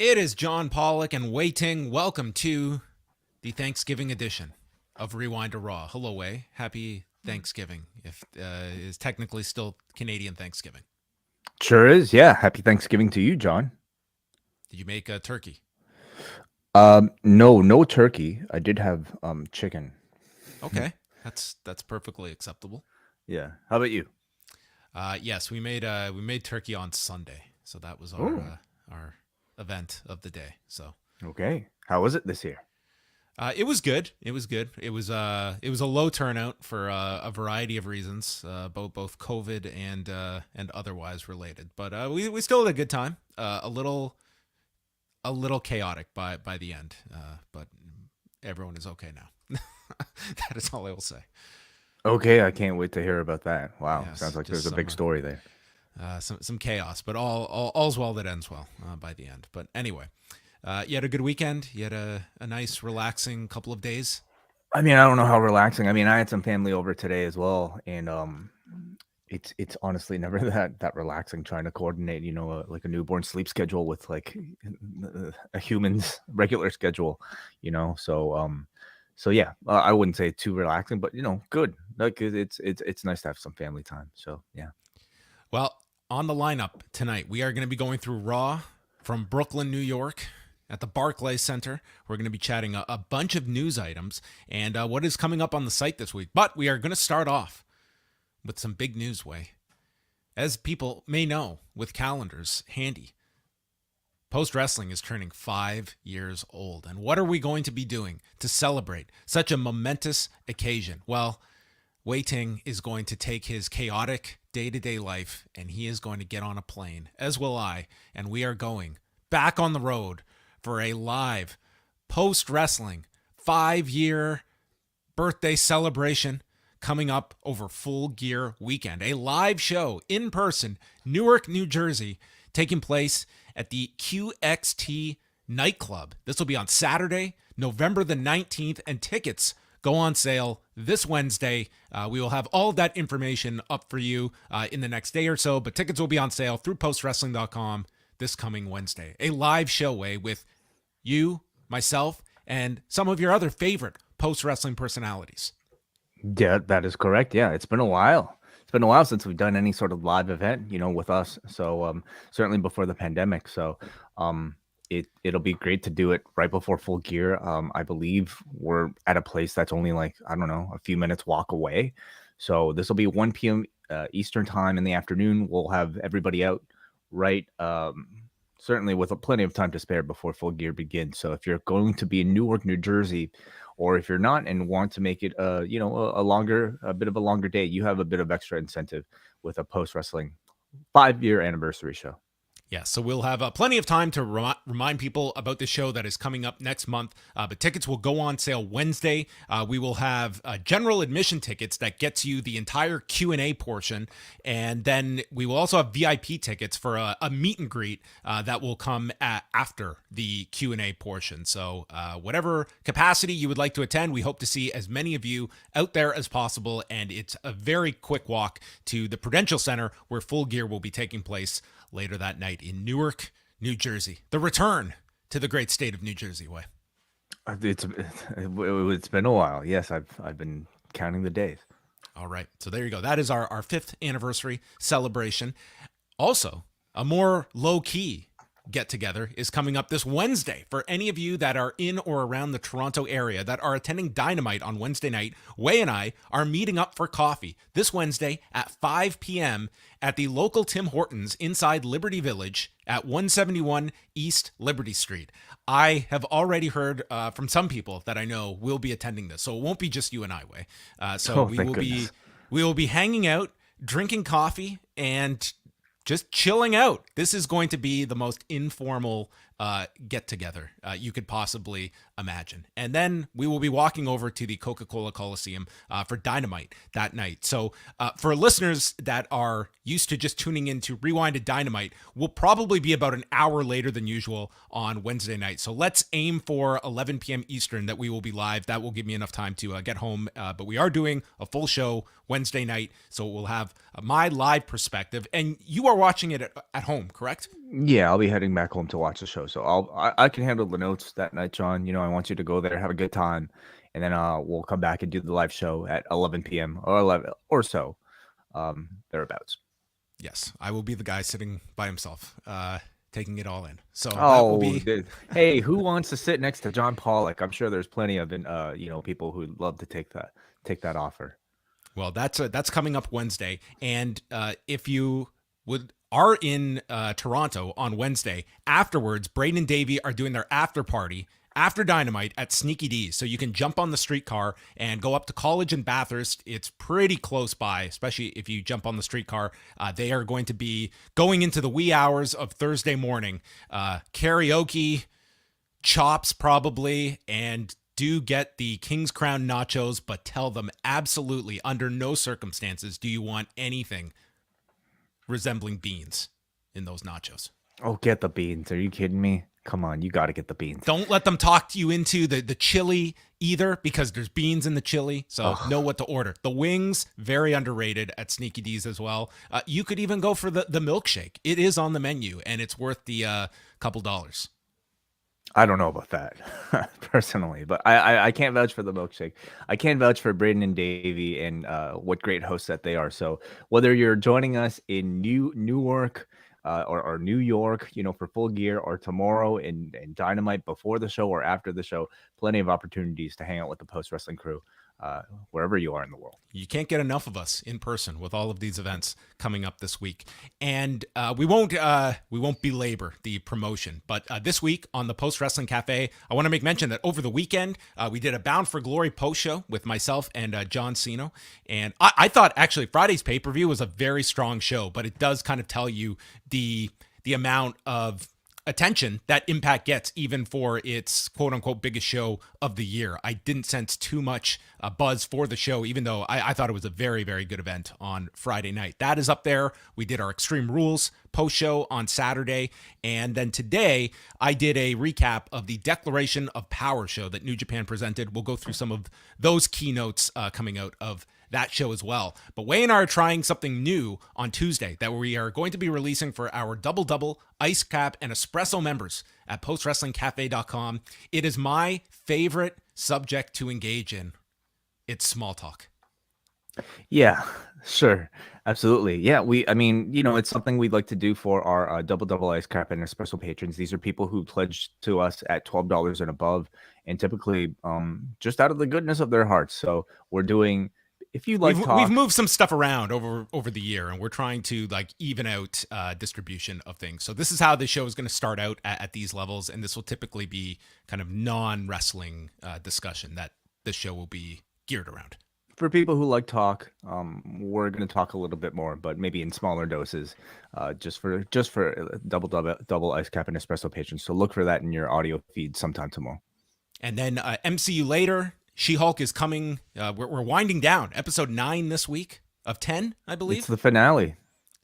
It is Jon, Pollock and Wai Ting. Welcome to the Thanksgiving edition of Rewind to Raw. Hello, Wai. Happy Thanksgiving. If is technically still Canadian Thanksgiving. Sure is. Yeah. Happy Thanksgiving to you, John. Did you make a turkey? No turkey. I did have chicken. Okay, that's perfectly acceptable. Yeah. How about you? Yes, we made turkey on Sunday, so that was our event of the day. So okay, how was it this year? It was good. It was a low turnout for a variety of reasons, both COVID and otherwise related. But we still had a good time. A little chaotic by the end, but everyone is okay now. That is all I will say. Okay, I can't wait to hear about that. Wow, Yes, sounds like there's a big story there. Some chaos, but all's well that ends well by the end. But anyway, you had a good weekend. You had a nice, relaxing couple of days. I mean, I don't know how relaxing. I mean, I had some family over today as well, and it's honestly never that relaxing trying to coordinate, like a newborn sleep schedule with like a human's regular schedule, So yeah, I wouldn't say too relaxing, but good. Like it's nice to have some family time. So yeah. Well, on the lineup tonight, we are going to be going through Raw from Brooklyn, New York at the Barclays Center. We're going to be chatting a bunch of news items and what is coming up on the site this week. But we are going to start off with some big news, Wai. As people may know, with calendars handy, Post Wrestling is turning 5 years old. And what are we going to be doing to celebrate such a momentous occasion? Well, Wai Ting is going to take his chaotic day-to-day life and he is going to get on a plane, as will I, and we are going back on the road for a live post-wrestling 5-year birthday celebration coming up over Full Gear Weekend. A live show in person, Newark, New Jersey, taking place at the QXT nightclub. This will be on Saturday, November the 19th, and tickets go on sale this Wednesday. We will have all of that information up for you in the next day or so, but tickets will be on sale through postwrestling.com this coming Wednesday. A live show, Wai, with you, myself, and some of your other favorite post-wrestling personalities. Yeah, that is correct. Yeah, it's been a while. It's been a while since we've done any sort of live event, with us. So certainly before the pandemic. So it'll be great to do it right before Full Gear. I believe we're at a place that's only like, I don't know, a few minutes walk away. So this will be 1 p.m. Eastern time in the afternoon. We'll have everybody out right, certainly with plenty of time to spare before Full Gear begins. So if you're going to be in Newark, New Jersey, or if you're not and want to make it, a bit of a longer day, you have a bit of extra incentive with a post-wrestling 5-year anniversary show. Yeah, so we'll have plenty of time to remind people about the show that is coming up next month. But tickets will go on sale Wednesday. We will have general admission tickets that gets you the entire Q&A portion. And then we will also have VIP tickets for a meet and greet that will come after the Q&A portion. So whatever capacity you would like to attend, we hope to see as many of you out there as possible. And it's a very quick walk to the Prudential Center where Full Gear will be taking place later that night in Newark, New Jersey. The return to the great state of New Jersey, Wai. It's been a while. Yes, I've been counting the days. All right. So there you go. That is our 5th anniversary celebration. Also, a more low-key get-together is coming up this Wednesday. For any of you that are in or around the Toronto area that are attending Dynamite on Wednesday night, Wai and I are meeting up for coffee this Wednesday at 5 p.m. at the local Tim Hortons inside Liberty Village at 171 East Liberty Street. I have already heard from some people that I know will be attending this, so it won't be just you and I, Wai. We will be hanging out, drinking coffee, and just chilling out. This is going to be the most informal get together you could possibly imagine. And then we will be walking over to the Coca-Cola Coliseum for Dynamite that night. So for listeners that are used to just tuning into Rewinded Dynamite, we'll probably be about an hour later than usual on Wednesday night. So let's aim for 11 p.m. Eastern that we will be live. That will give me enough time to get home. But we are doing a full show Wednesday night, so we'll have my live perspective. And you are watching it at home, correct? Yeah, I'll be heading back home to watch the show, so I can handle the notes that night, John. I want you to go there, have a good time, and then we'll come back and do the live show at 11 p.m. or 11 or so, thereabouts. Yes, I will be the guy sitting by himself, taking it all in. So that Oh, will be... hey, who wants to sit next to John Pollock? I'm sure there's plenty of people who'd love to take that offer. Well, that's coming up Wednesday, and if you are in Toronto on Wednesday, afterwards, Braden and Davey are doing their after party after Dynamite at Sneaky D's. So you can jump on the streetcar and go up to College and Bathurst. It's pretty close by, especially if you jump on the streetcar. They are going to be going into the wee hours of Thursday morning. Karaoke, chops probably, and do get the King's Crown nachos, but tell them absolutely under no circumstances do you want anything resembling beans in those nachos. Oh, get the beans. Are you kidding me? Come on, you got to get the beans. Don't let them talk you into the chili either, because there's beans in the chili, so know what to order. The wings, very underrated at Sneaky D's as well. You could even go for the milkshake. It is on the menu, and it's worth the couple dollars. I don't know about that personally, but I can't vouch for the milkshake. I can vouch for Braden and Davey and what great hosts that they are. So whether you're joining us in Newark or New York, for Full Gear, or tomorrow in Dynamite before the show or after the show, plenty of opportunities to hang out with the Post Wrestling crew wherever you are in the world. You can't get enough of us in person with all of these events coming up this week. And we won't belabor the promotion, but this week on the Post Wrestling Cafe, I want to make mention that over the weekend, we did a Bound for Glory post show with myself and John Cena. And I thought actually Friday's pay-per-view was a very strong show, but it does kind of tell you the amount of attention that Impact gets, even for its quote-unquote biggest show of the year. I didn't sense too much buzz for the show, even though I thought it was a very, very good event on Friday night. That is up there. We did our Extreme Rules post-show on Saturday, and then today I did a recap of the Declaration of Power show that New Japan presented. We'll go through some of those keynotes coming out of that show as well. But Wai and I are trying something new on Tuesday that we are going to be releasing for our Double Ice Cap and Espresso members at postwrestlingcafe.com. It is my favorite subject to engage in. It's small talk. Yeah, sure. Absolutely. Yeah, it's something we'd like to do for our Double Ice Cap and Espresso patrons. These are people who pledged to us at $12 and above, and typically just out of the goodness of their hearts. So we're doing... If you like, we've moved some stuff around over the year, and we're trying to even out distribution of things. So this is how the show is going to start out at these levels, and this will typically be kind of non-wrestling discussion that this show will be geared around. For people who like talk, we're going to talk a little bit more, but maybe in smaller doses, just for double ice cap and espresso patrons. So look for that in your audio feed sometime tomorrow. And then MCU later. She-Hulk is coming. We're winding down. Episode 9 this week of 10, I believe. It's the finale.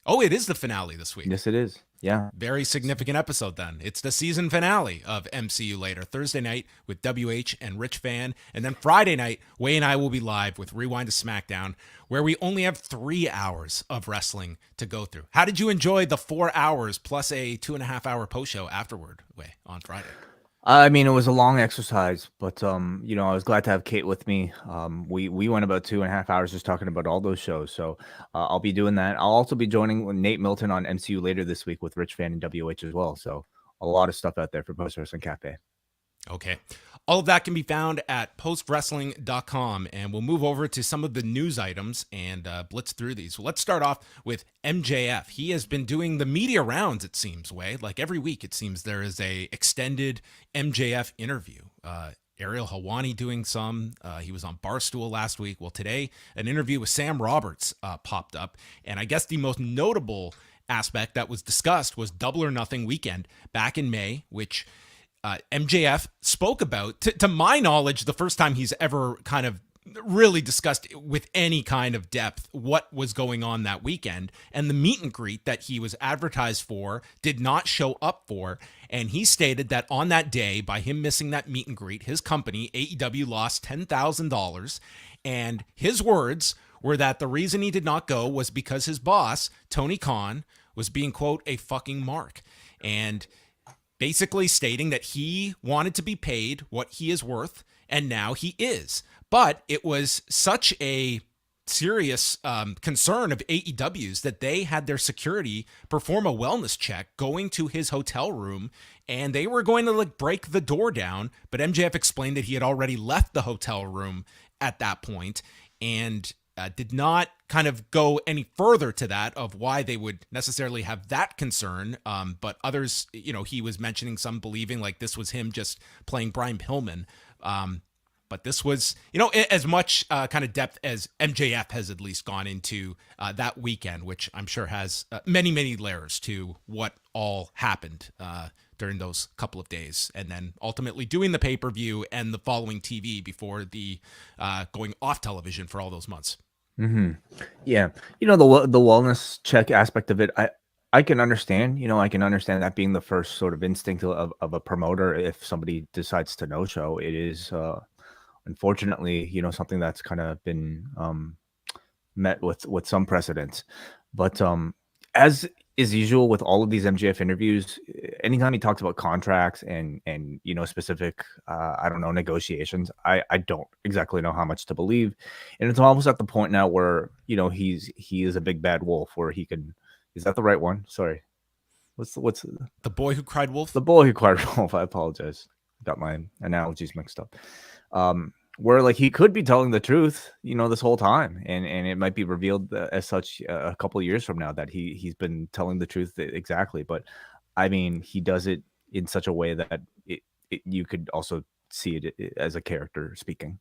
Oh, it is the finale this week. Yes, it is. Yeah. Very significant episode then. It's the season finale of MCU later. Thursday night with WH and Rich Fan. And then Friday night, Wai and I will be live with Rewind to SmackDown, where we only have 3 hours of wrestling to go through. How did you enjoy the 4 hours plus a 2.5-hour post show afterward, Wai, on Friday? It was a long exercise, but I was glad to have Kate with me. We went about 2.5 hours just talking about all those shows. So I'll be doing that. I'll also be joining Nate Milton on MCU later this week with Rich Fan and WH as well. So a lot of stuff out there for Post Wrestling Cafe. Okay. All of that can be found at postwrestling.com, and we'll move over to some of the news items and blitz through these. Well, let's start off with MJF. He has been doing the media rounds, it seems, Wai. Like every week, it seems there is a extended MJF interview. Ariel Helwani doing some. He was on Barstool last week. Well, today, an interview with Sam Roberts popped up, and I guess the most notable aspect that was discussed was Double or Nothing weekend back in May, which MJF spoke about, to my knowledge, the first time he's ever kind of really discussed with any kind of depth what was going on that weekend. And the meet and greet that he was advertised for did not show up for. And he stated that on that day, by him missing that meet and greet, his company, AEW, lost $10,000. And his words were that the reason he did not go was because his boss, Tony Khan, was being, quote, a fucking mark. And basically stating that he wanted to be paid what he is worth, and now he is. But it was such a serious concern of AEW's that they had their security perform a wellness check going to his hotel room, and they were going to like break the door down, but MJF explained that he had already left the hotel room at that point and did not kind of go any further to that of why they would necessarily have that concern. But others, he was mentioning some believing like this was him just playing Brian Pillman. But this was, as much kind of depth as MJF has at least gone into that weekend, which I'm sure has many, many layers to what all happened during those couple of days. And then ultimately doing the pay-per-view and the following TV before the going off television for all those months. Mm-hmm. Yeah. The wellness check aspect of it, I can understand, I can understand that being the first sort of instinct of a promoter. If somebody decides to no show, it is, unfortunately, something that's kind of been met with some precedents. But as is usual with all of these MJF interviews, anytime he talks about contracts and specific negotiations, I don't exactly know how much to believe. And it's almost at the point now where he is a big bad wolf, where he can. Is that the right one? Sorry. What's the boy who cried wolf? The boy who cried wolf. I apologize. Got my analogies mixed up. Where like he could be telling the truth, this whole time, and it might be revealed as such a couple of years from now that he's been telling the truth exactly. But I mean, he does it in such a way that you could also see it as a character speaking.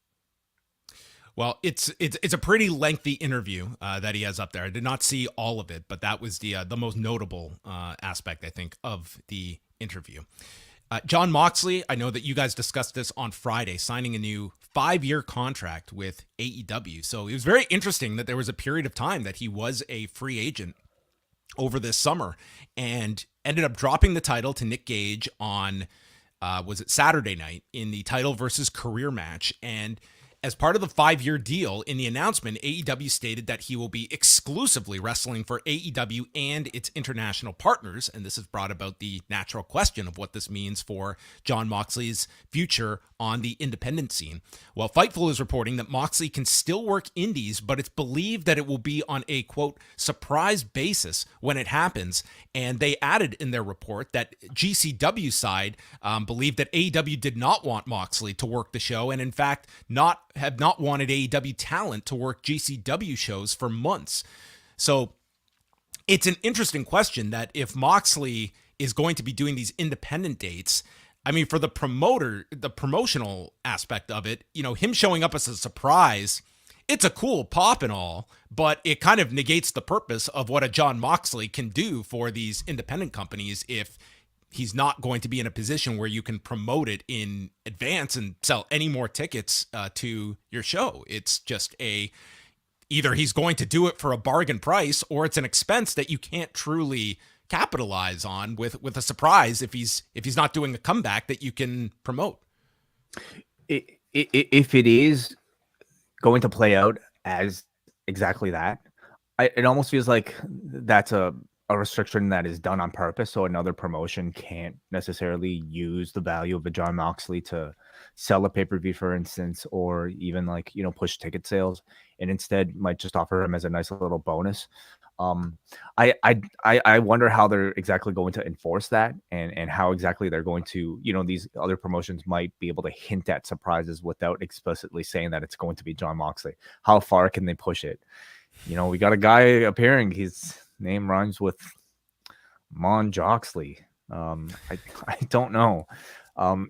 Well, it's a pretty lengthy interview that he has up there. I did not see all of it, but that was the most notable aspect, I think, of the interview. Jon Moxley, I know that you guys discussed this on Friday, signing a new 5-year contract with AEW. So it was very interesting that there was a period of time that he was a free agent over this summer and ended up dropping the title to Nick Gage on, was it Saturday night, in the title versus career match. And as part of the 5-year deal, in the announcement, AEW stated that he will be exclusively wrestling for AEW and its international partners, and this has brought about the natural question of what this means for Jon Moxley's future on the independent scene. Well, Fightful is reporting that Moxley can still work indies, but it's believed that it will be on a, quote, surprise basis when it happens, and they added in their report that GCW side believed that AEW did not want Moxley to work the show, and in fact, have not wanted AEW talent to work GCW shows for months. So it's an interesting question that if Moxley is going to be doing these independent dates, I mean, for the promoter, the promotional aspect of it, him showing up as a surprise, it's a cool pop and all, but it kind of negates the purpose of what a Jon Moxley can do for these independent companies if he's not going to be in a position where you can promote it in advance and sell any more tickets to your show. It's just either he's going to do it for a bargain price or it's an expense that you can't truly capitalize on with a surprise if he's not doing a comeback that you can promote. If it is going to play out as exactly that, it almost feels like that's a restriction that is done on purpose, so another promotion can't necessarily use the value of a Jon Moxley to sell a pay-per-view, for instance, or even push ticket sales, and instead might just offer him as a nice little bonus. I wonder how they're exactly going to enforce that, and how exactly they're going to, these other promotions might be able to hint at surprises without explicitly saying that it's going to be Jon Moxley. How far can they push it? We got a guy appearing. His name rhymes with Mon Joxley. I don't know.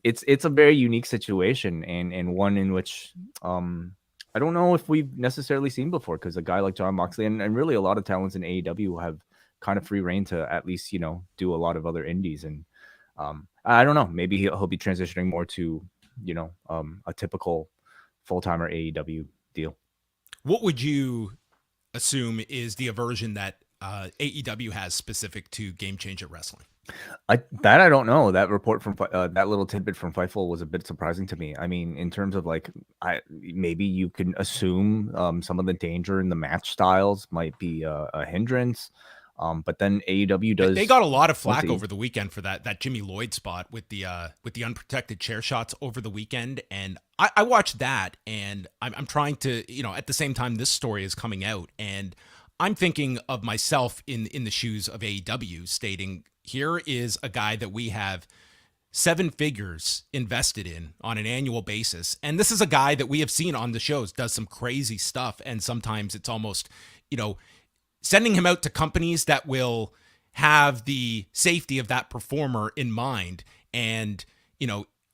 It's a very unique situation, and one in which I don't know if we've necessarily seen before, because a guy like Jon Moxley and really a lot of talents in AEW have kind of free reign to at least, do a lot of other indies. And I don't know, maybe he'll be transitioning more to, a typical full-timer AEW deal. What would you assume is the aversion that AEW has specific to Game Changer Wrestling? I don't know. That report from that little tidbit from Fightful was a bit surprising to me. I mean, in terms of like, maybe you can assume some of the danger in the match styles might be a hindrance. But then AEW does. They got a lot of flack over the weekend for that Jimmy Lloyd spot with the unprotected chair shots over the weekend, and I watched that, and I'm trying to, at the same time this story is coming out, and I'm thinking of myself in the shoes of AEW, stating, here is a guy that we have 7 figures invested in on an annual basis. And this is a guy that we have seen on the shows, does some crazy stuff. And sometimes it's almost, sending him out to companies that will have the safety of that performer in mind. And,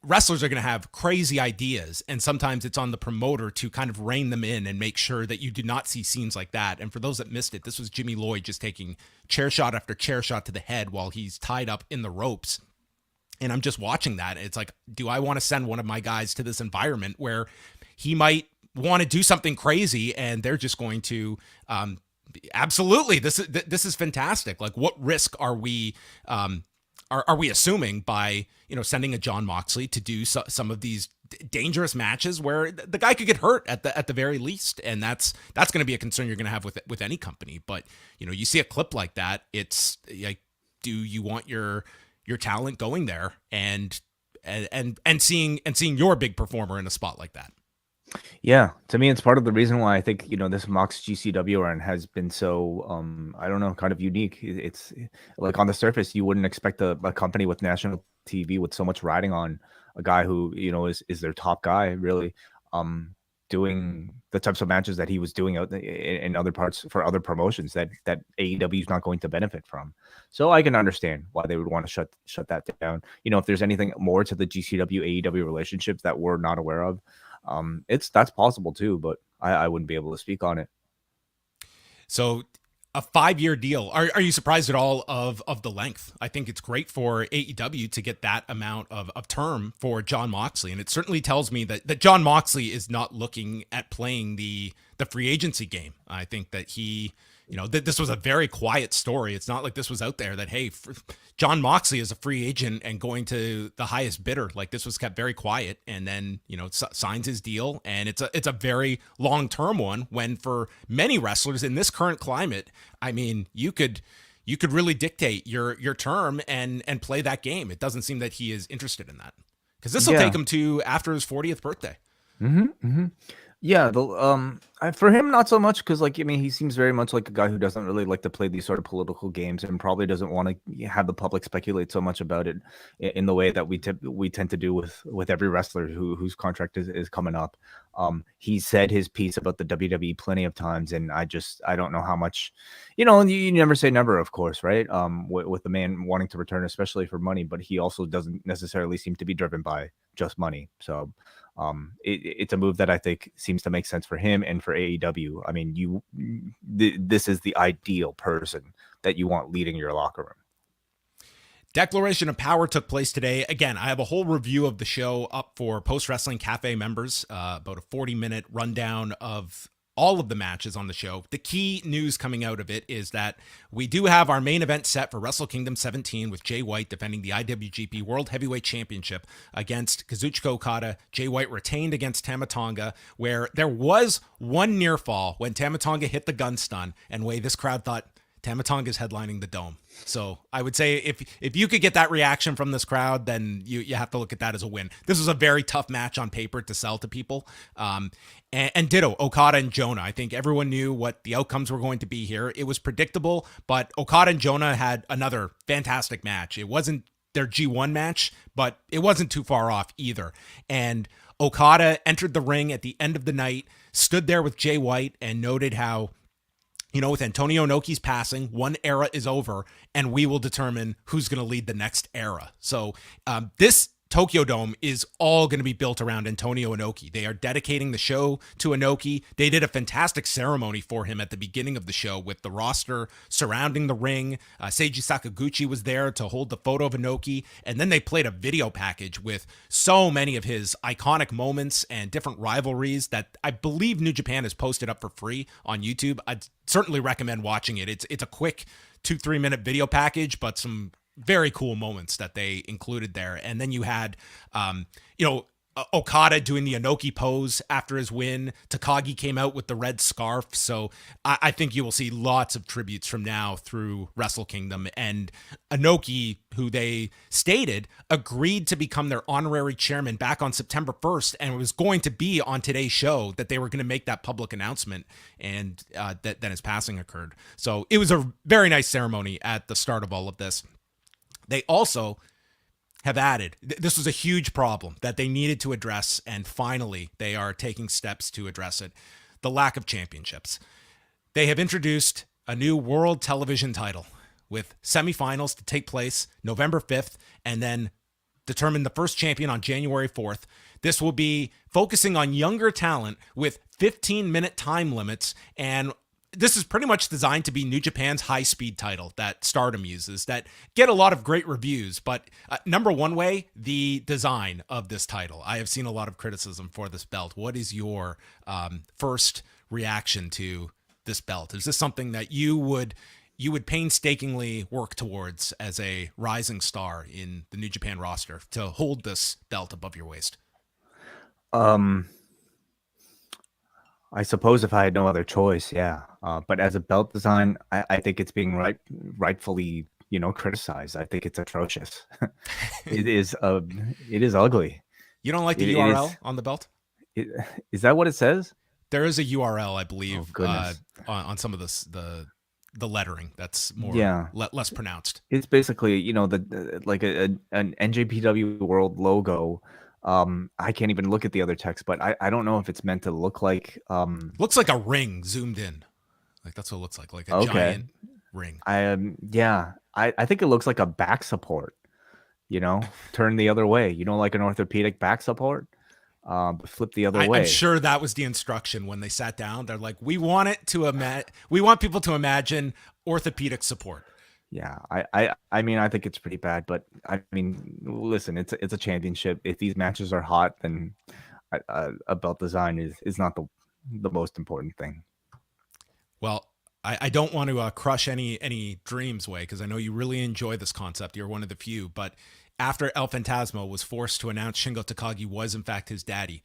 wrestlers are going to have crazy ideas. And sometimes it's on the promoter to kind of rein them in and make sure that you do not see scenes like that. And for those that missed it, this was Jimmy Lloyd just taking chair shot after chair shot to the head while he's tied up in the ropes. And I'm just watching that. It's like, do I want to send one of my guys to this environment where he might want to do something crazy and they're just going to, absolutely, this is fantastic. Like, what risk are we, are we assuming by, sending a Jon Moxley to do some of these dangerous matches where the guy could get hurt at the very least? And that's going to be a concern you're going to have with any company. But, you see a clip like that, it's like, do you want your talent going there and seeing your big performer in a spot like that? Yeah, to me, it's part of the reason why I think, this Mox GCW run has been so, I don't know, kind of unique. It's like, on the surface, you wouldn't expect a company with national TV with so much riding on a guy who, is their top guy, really, doing the types of matches that he was doing out in other parts for other promotions that AEW is not going to benefit from. So I can understand why they would want to shut that down. If there's anything more to the GCW AEW relationships that we're not aware of, that's possible too, but I wouldn't be able to speak on it. So a 5-year deal. Are you surprised at all of the length? I think it's great for AEW to get that amount of term for Jon Moxley. And it certainly tells me that Jon Moxley is not looking at playing the free agency game. I think that he, this was a very quiet story. It's not like this was out there that, hey, Jon Moxley is a free agent and going to the highest bidder. Like, this was kept very quiet, and then, signs his deal. And it's a very long-term one, when for many wrestlers in this current climate, I mean, you could really dictate your term and play that game. It doesn't seem that he is interested in that, because this will take him to after his 40th birthday. Mm-hmm, mm-hmm. Yeah, for him, not so much, because, he seems very much like a guy who doesn't really like to play these sort of political games, and probably doesn't want to have the public speculate so much about it in the way that we tend to do with every wrestler whose contract is coming up. He said his piece about the WWE plenty of times, and I don't know how much, you never say never, of course, right? With the man wanting to return, especially for money, but he also doesn't necessarily seem to be driven by just money. So it's a move that I think seems to make sense for him and for AEW. I mean, this is the ideal person that you want leading your locker room. Declaration of Power took place today. Again, I have a whole review of the show up for Post Wrestling Cafe members, about a 40-minute rundown of all of the matches on the show. The key news coming out of it is that we do have our main event set for Wrestle Kingdom 17 with Jay White defending the IWGP World Heavyweight Championship against Kazuchika Okada. Jay White retained against Tama Tonga, where there was one near fall when Tama Tonga hit the gun stun, and this crowd thought Tama Tonga's headlining the Dome. So I would say if you could get that reaction from this crowd, then you have to look at that as a win. This was a very tough match on paper to sell to people. And ditto, Okada and Jonah. I think everyone knew what the outcomes were going to be here. It was predictable, but Okada and Jonah had another fantastic match. It wasn't their G1 match, but it wasn't too far off either. And Okada entered the ring at the end of the night, stood there with Jay White, and noted how, with Antonio Inoki's passing, one era is over, and we will determine who's going to lead the next era. So this Tokyo Dome is all going to be built around Antonio Inoki. They are dedicating the show to Inoki. They did a fantastic ceremony for him at the beginning of the show with the roster surrounding the ring. Seiji Sakaguchi was there to hold the photo of Inoki. And then they played a video package with so many of his iconic moments and different rivalries that I believe New Japan has posted up for free on YouTube. I'd certainly recommend watching it. It's a quick 2-3 minute video package, but some very cool moments that they included there. And then you had, Okada doing the Inoki pose after his win. Takagi came out with the red scarf. So I think you will see lots of tributes from now through Wrestle Kingdom. And Inoki, who they stated agreed to become their honorary chairman back on September 1st, and it was going to be on today's show that they were going to make that public announcement, and then his passing occurred. So it was a very nice ceremony at the start of all of this. They also have added, this was a huge problem that they needed to address, and finally they are taking steps to address it, the lack of championships. They have introduced a new world television title with semifinals to take place November 5th, and then determine the first champion on January 4th. This will be focusing on younger talent with 15-minute time limits, and this is pretty much designed to be New Japan's high-speed title that Stardom uses that get a lot of great reviews. But number one way, the design of this title. I have seen a lot of criticism for this belt. What is your first reaction to this belt? Is this something that you would painstakingly work towards as a rising star in the New Japan roster to hold this belt above your waist? I suppose if I had no other choice, yeah. But as a belt design, I think it's being rightfully, criticized. I think it's atrocious. It is ugly. You don't like the URL on the belt? Is that what it says? There is a URL, I believe, on some of the lettering that's more less pronounced. It's basically, like an NJPW World logo. I can't even look at the other text, but I don't know if it's meant to look like looks like a ring zoomed in. Like that's what it looks like a giant ring. I think it looks like a back support, turn the other way, like an orthopedic back support, but flip the other way. I'm sure that was the instruction when they sat down. They're like, we want people to imagine orthopedic support. Yeah, I think it's pretty bad, but listen, it's a championship. If these matches are hot, then a belt design is not the most important thing. Well, I don't want to crush any dreams away, because I know you really enjoy this concept. You're one of the few, but after El Phantasmo was forced to announce Shingo Takagi was in fact his daddy,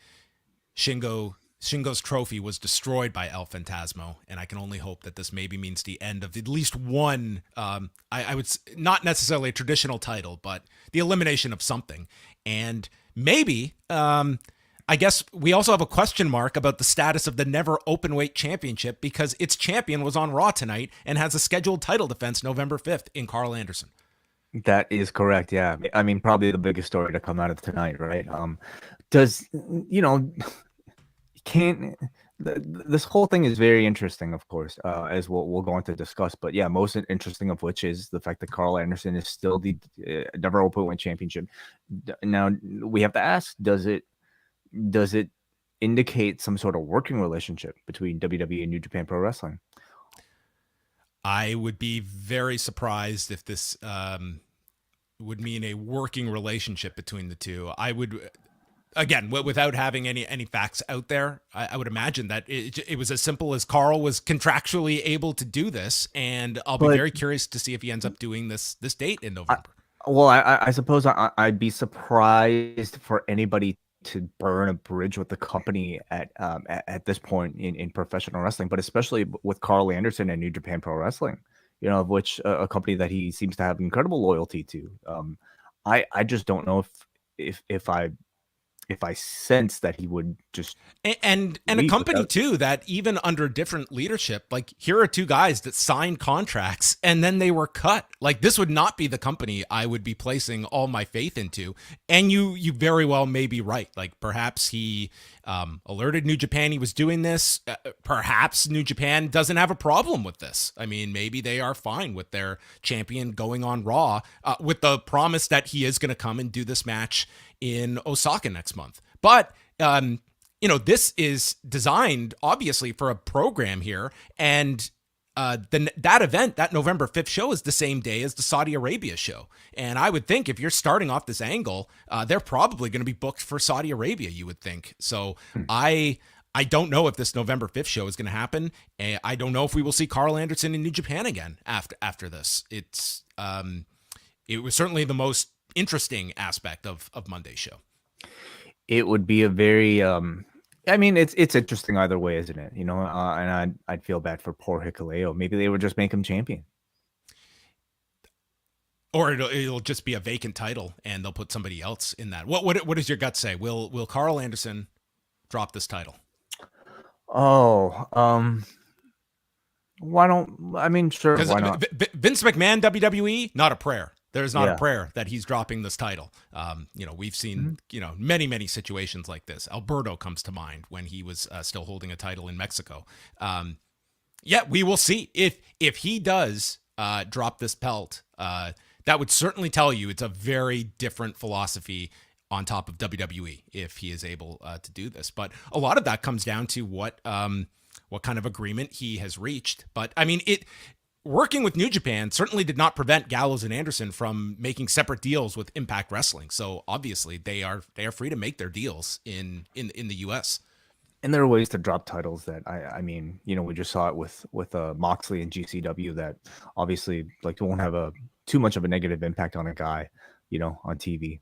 Shingo's trophy was destroyed by El Phantasmo, and I can only hope that this maybe means the end of at least one, I would not necessarily a traditional title, but the elimination of something. And maybe, I guess we also have a question mark about the status of the Never Openweight Championship, because its champion was on Raw tonight and has a scheduled title defense November 5th in Karl Anderson. That is correct, yeah. Probably the biggest story to come out of tonight, right? This whole thing is very interesting, of course, as we'll go on to discuss. But yeah, most interesting of which is the fact that Karl Anderson is still the Never Openweight Championship. Now we have to ask: does it indicate some sort of working relationship between WWE and New Japan Pro Wrestling? I would be very surprised if this would mean a working relationship between the two. I would. Again, without having any facts out there, I would imagine that it was as simple as Karl was contractually able to do this, and I'll be very curious to see if he ends up doing this date in November. I suppose I'd be surprised for anybody to burn a bridge with the company at this point in professional wrestling, but especially with Karl Anderson and New Japan Pro Wrestling, of which a company that he seems to have incredible loyalty to. I just don't know if I sense that he would just and a company too that even under different leadership, like here are two guys that signed contracts and then they were cut. Like this would not be the company I would be placing all my faith into. And you very well may be right. Like perhaps he alerted New Japan he was doing this. Perhaps New Japan doesn't have a problem with this. Maybe they are fine with their champion going on Raw with the promise that he is going to come and do this match in Osaka next month. But this is designed obviously for a program here, and that event, that November 5th show, is the same day as the Saudi Arabia show. And I would think if you're starting off this angle, they're probably going to be booked for Saudi Arabia, you would think. So I don't know if this November 5th show is going to happen. I don't know if we will see Karl Anderson in New Japan again after this. It was certainly the most interesting aspect of Monday's show. It would be a very it's interesting either way, isn't it? And I'd feel bad for poor Hikuleo. Maybe they would just make him champion. Or it'll just be a vacant title and they'll put somebody else in that. What does your gut say? Will Karl Anderson drop this title? Sure. Why not? Vince McMahon, WWE, not a prayer. There's not a prayer that he's dropping this title. We've seen, many situations like this. Alberto comes to mind when he was still holding a title in Mexico. We will see if he does drop this belt. That would certainly tell you it's a very different philosophy on top of WWE if he is able to do this. But a lot of that comes down to what kind of agreement he has reached. But I mean, working with New Japan certainly did not prevent Gallows and Anderson from making separate deals with Impact Wrestling. So obviously they are free to make their deals in the US. And there are ways to drop titles that we just saw it with Moxley and GCW that obviously won't have too much of a negative impact on a guy, on TV.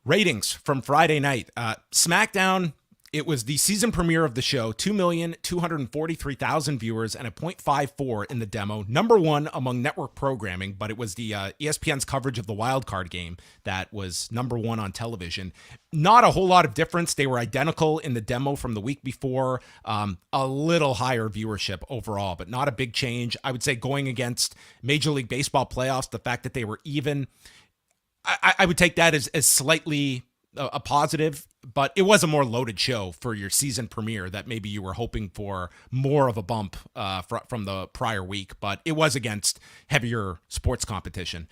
Ratings from Friday night. SmackDown, it was the season premiere of the show, 2,243,000 viewers and a 0.54 in the demo. Number one among network programming, but it was the ESPN's coverage of the wild card game that was number one on television. Not a whole lot of difference. They were identical in the demo from the week before. A little higher viewership overall, but not a big change. I would say going against Major League Baseball playoffs, the fact that they were even, I would take that as slightly a positive, but it was a more loaded show for your season premiere that maybe you were hoping for more of a bump from the prior week, but it was against heavier sports competition.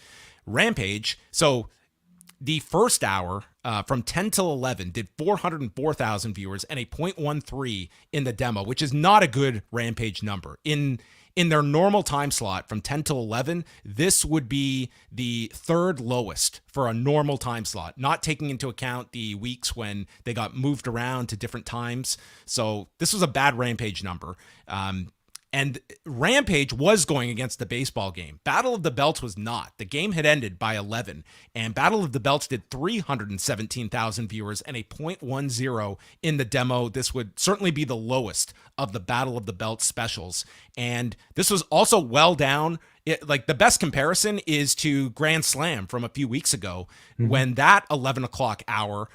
Rampage, so the first hour from 10 till 11 did 404,000 viewers and a 0.13 in the demo, which is not a good Rampage number. In their normal time slot from 10 till 11, this would be the third lowest for a normal time slot, not taking into account the weeks when they got moved around to different times. So this was a bad Rampage number. And Rampage was going against the baseball game. Battle of the Belts was not. The game had ended by 11, and Battle of the Belts did 317,000 viewers and a 0.10 in the demo. This would certainly be the lowest of the Battle of the Belts specials. And this was also well down. The best comparison is to Grand Slam from a few weeks ago, when that 11 o'clock hour,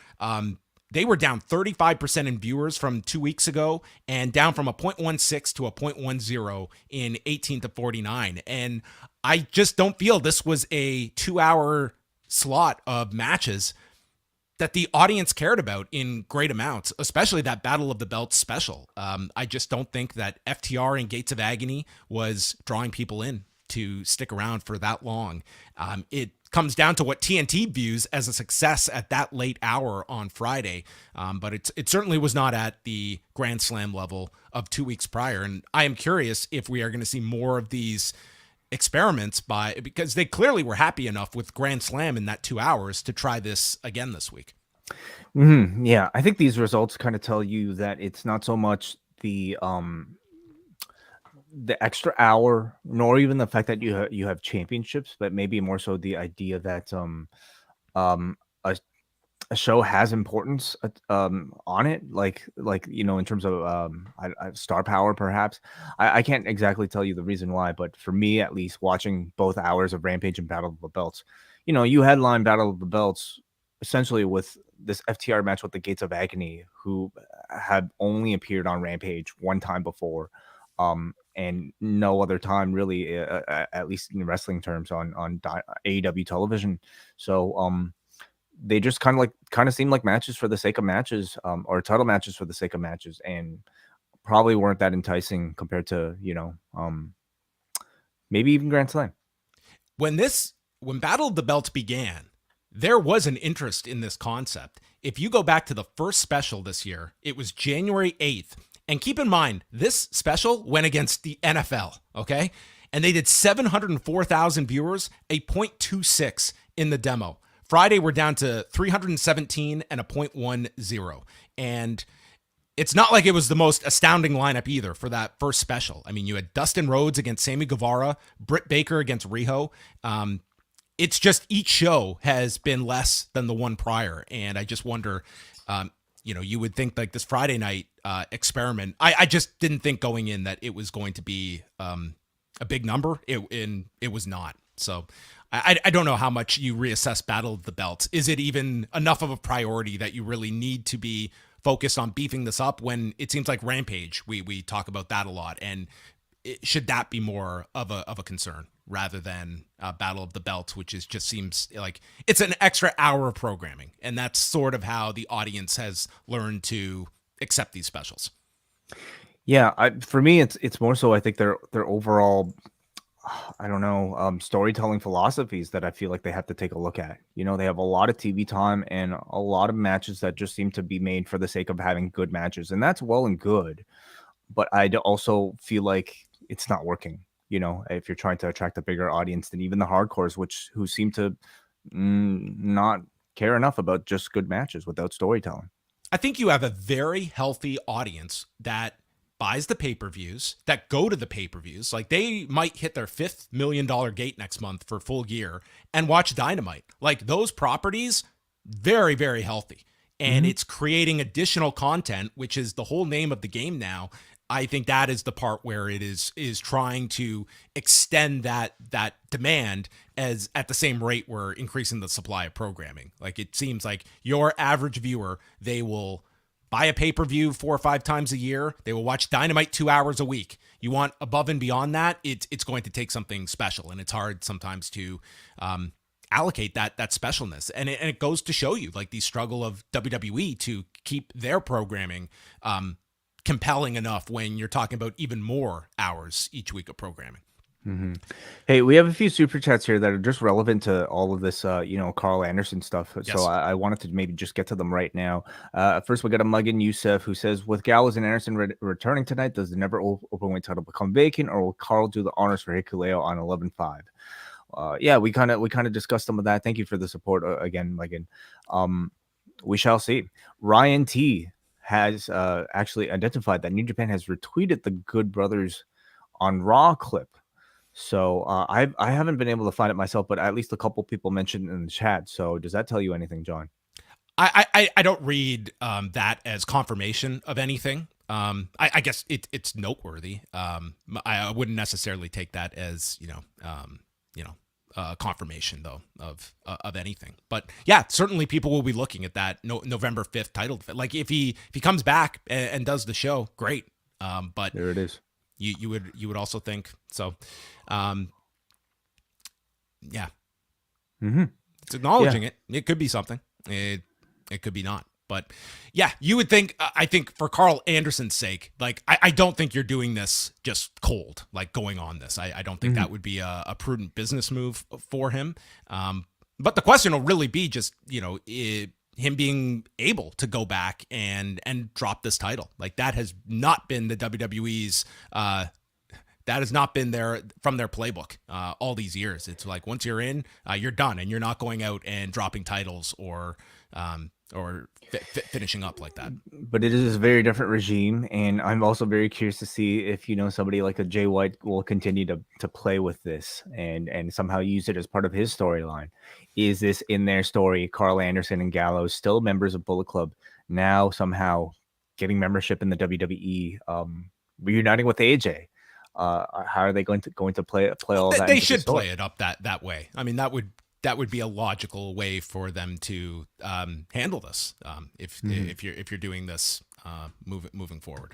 they were down 35% in viewers from 2 weeks ago and down from a 0.16 to a 0.10 in 18 to 49. And I just don't feel this was a 2-hour slot of matches that the audience cared about in great amounts, especially that Battle of the Belts special. I just don't think that FTR and Gates of Agony was drawing people in to stick around for that long. It comes down to what TNT views as a success at that late hour on Friday. But it certainly was not at the Grand Slam level of 2 weeks prior. And I am curious if we are going to see more of these experiments because they clearly were happy enough with Grand Slam in that 2 hours to try this again this week. Yeah, I think these results kind of tell you that it's not so much the extra hour, nor even the fact that you have championships, but maybe more so the idea that a show has importance on it, in terms of star power, perhaps. I can't exactly tell you the reason why, but for me, at least, watching both hours of Rampage and Battle of the Belts, you headline Battle of the Belts essentially with this FTR match with the Gates of Agony, who had only appeared on Rampage one time before. And no other time really, at least in wrestling terms, on AEW television. So they just kind of seemed like matches for the sake of matches, or title matches for the sake of matches, and probably weren't that enticing compared to maybe even Grand Slam. When Battle of the Belts began, there was an interest in this concept. If you go back to the first special this year, it was January 8th. And keep in mind, this special went against the NFL, okay? And they did 704,000 viewers, a 0.26 in the demo. Friday, we're down to 317 and a 0.10. And it's not like it was the most astounding lineup either for that first special. I mean, you had Dustin Rhodes against Sammy Guevara, Britt Baker against Riho. It's just each show has been less than the one prior. And I just wonder, you would think like this Friday night experiment, I just didn't think going in that it was going to be a big number. It was not. So I don't know how much you reassess Battle of the Belts. Is it even enough of a priority that you really need to be focused on beefing this up when it seems like Rampage, we talk about that a lot, and should that be more of a concern rather than Battle of the Belts, which just seems like it's an extra hour of programming, and that's sort of how the audience has learned to accept these specials. Yeah, for me, it's more so I think their overall, I don't know, storytelling philosophies that I feel like they have to take a look at. You know, they have a lot of TV time and a lot of matches that just seem to be made for the sake of having good matches, and that's well and good. But I also feel like it's not working. You know, if you're trying to attract a bigger audience than even the hardcores, who seem to not care enough about just good matches without storytelling. I think you have a very healthy audience that buys the pay-per-views, that go to the pay-per-views. Like, they might hit their $5 million gate next month for Full Gear and watch Dynamite. Like, those properties, very, very healthy. And it's creating additional content, which is the whole name of the game now. I think that is the part where it is trying to extend that demand as at the same rate we're increasing the supply of programming. Like, it seems like your average viewer, they will buy a pay-per-view 4 or 5 times a year. They will watch Dynamite 2 hours a week. You want above and beyond that, it's going to take something special, and it's hard sometimes to allocate that specialness. And it goes to show you like the struggle of WWE to keep their programming compelling enough when you're talking about even more hours each week of programming. Hey, we have a few super chats here that are just relevant to all of this, Karl Anderson stuff. Yes. So I wanted to maybe just get to them right now. First, we got a Muggin Youssef who says, with Gallows and Anderson returning tonight, does the never openweight title become vacant, or will Karl do the honors for Hikuleo on 11-5? Yeah, we kind of discussed some of that. Thank you for the support again, Megan. We shall see. Ryan T has actually identified that New Japan has retweeted the Good Brothers on Raw clip. So I haven't been able to find it myself, but at least a couple people mentioned it in the chat. So does that tell you anything, John? I don't read that as confirmation of anything. I guess it's noteworthy. I wouldn't necessarily take that as confirmation though of anything. But yeah, certainly people will be looking at that November 5th title. Like if he comes back and does the show, great. But there it is. You would also think so. Yeah. It's acknowledging it. It could be something. It could be not. But yeah, you would think, I think for Karl Anderson's sake, like, I don't think you're doing this just cold, like going on this. I don't think that would be a prudent business move for him. But the question will really be just, him being able to go back and drop this title. Like, that has not been the WWE's, that has not been from their playbook all these years. It's like, once you're in, you're done, and you're not going out and dropping titles or finishing up like that. But it is a very different regime, and I'm also very curious to see if somebody like a Jay White will continue to play with this and somehow use it as part of his storyline. Is this in their story? Karl Anderson and Gallows, still members of Bullet Club, now somehow getting membership in the WWE, reuniting with AJ. How are they going to play all that? They should play it up that way. I mean, that would be a logical way for them to handle this if you're doing this moving forward.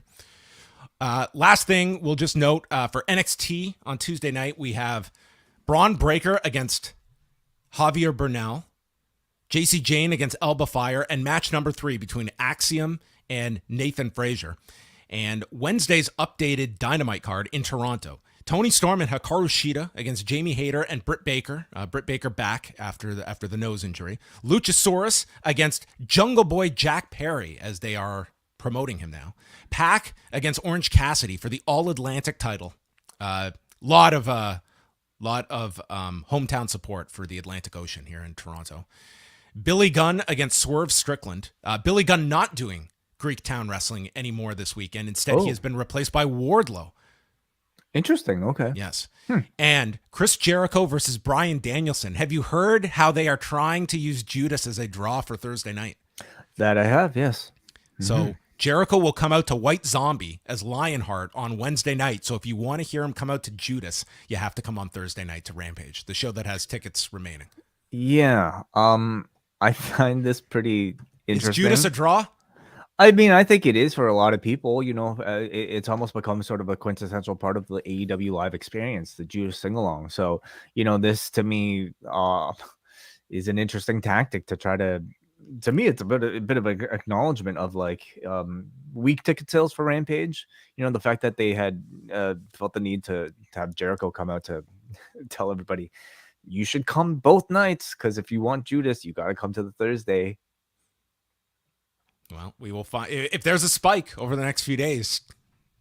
Last thing we'll just note for NXT on Tuesday night, we have Braun Breaker against Javier Bernal, JC Jane against Elba Fire, and match number 3 between Axiom and Nathan Frazier. And Wednesday's updated Dynamite card in Toronto. Tony Storm and Hikaru Shida against Jamie Hayter and Britt Baker. Britt Baker back after the nose injury. Luchasaurus against Jungle Boy Jack Perry, as they are promoting him now. Pac against Orange Cassidy for the All Atlantic title. Lot of hometown support for the Atlantic Ocean here in Toronto. Billy Gunn against Swerve Strickland. Billy Gunn not doing Greek Town Wrestling anymore this weekend. Instead, he has been replaced by Wardlow. Interesting. Okay. Yes. And Chris Jericho versus Bryan Danielson. Have you heard how they are trying to use Judas as a draw for Thursday night? That I have, yes. So Jericho will come out to White Zombie as Lionheart on Wednesday night. So if you want to hear him come out to Judas, you have to come on Thursday night to Rampage, the show that has tickets remaining. Yeah. I find this pretty interesting. Is Judas a draw? I mean, I think it is for a lot of people. It's almost become sort of a quintessential part of the AEW live experience, the Judas sing-along. So, this to me is an interesting tactic to try to me, it's a bit of an acknowledgement of weak ticket sales for Rampage. The fact that they had felt the need to have Jericho come out to tell everybody, you should come both nights, because if you want Judas, you got to come to the Thursday. Well, we will find if there's a spike over the next few days.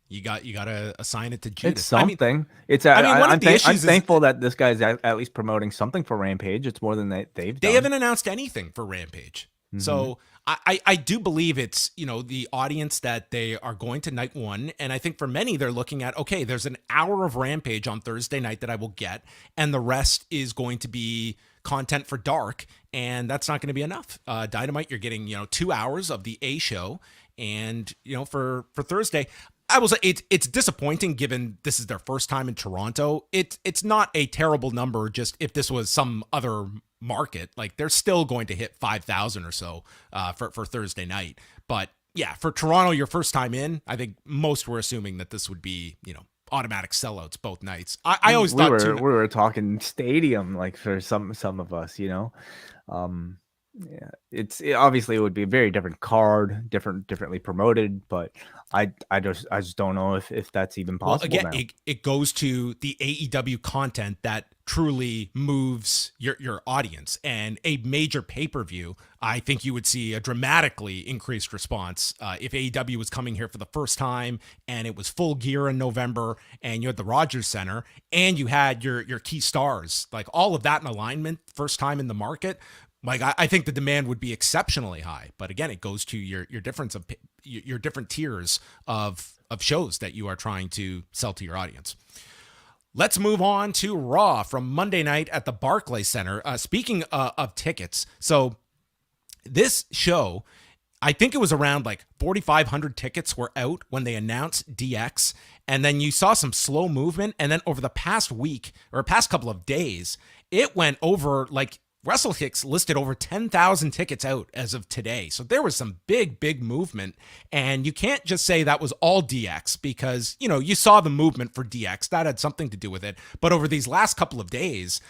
You got to assign it to Judas. It's something. I'm thankful that this guy's at least promoting something for Rampage. It's more than they've done. They haven't announced anything for Rampage. So I do believe it's, the audience that they are going to night one. And I think for many, they're looking at, okay, there's an hour of Rampage on Thursday night that I will get, and the rest is going to be content for dark, and that's not going to be enough. Dynamite, you're getting, 2 hours of the A show, and, for Thursday, I will say it's disappointing given this is their first time in Toronto. It's not a terrible number. Just if this was some other market, they're still going to hit 5,000 or so for Thursday night. But yeah, for Toronto, your first time in, I think most were assuming that this would be, automatic sellouts both nights. I always thought we were talking stadium, for some of us, Yeah, obviously it would be a very different card, differently promoted, but I just don't know if that's even possible. Well, again, it goes to the AEW content that truly moves your audience, and a major pay-per-view. I think you would see a dramatically increased response if AEW was coming here for the first time and it was full gear in November, and you had the Rogers Center and you had your key stars, all of that in alignment, first time in the market. I think the demand would be exceptionally high, but again, it goes to your difference of your different tiers of shows that you are trying to sell to your audience. Let's move on to Raw from Monday night at the Barclays Center. Speaking of tickets, so this show, I think it was around 4,500 tickets were out when they announced DX, and then you saw some slow movement, and then over the past week or past couple of days, it went over WrestleHicks listed over 10,000 tickets out as of today. So there was some big movement, and you can't just say that was all DX because, you saw the movement for DX. That had something to do with it. But over these last couple of days,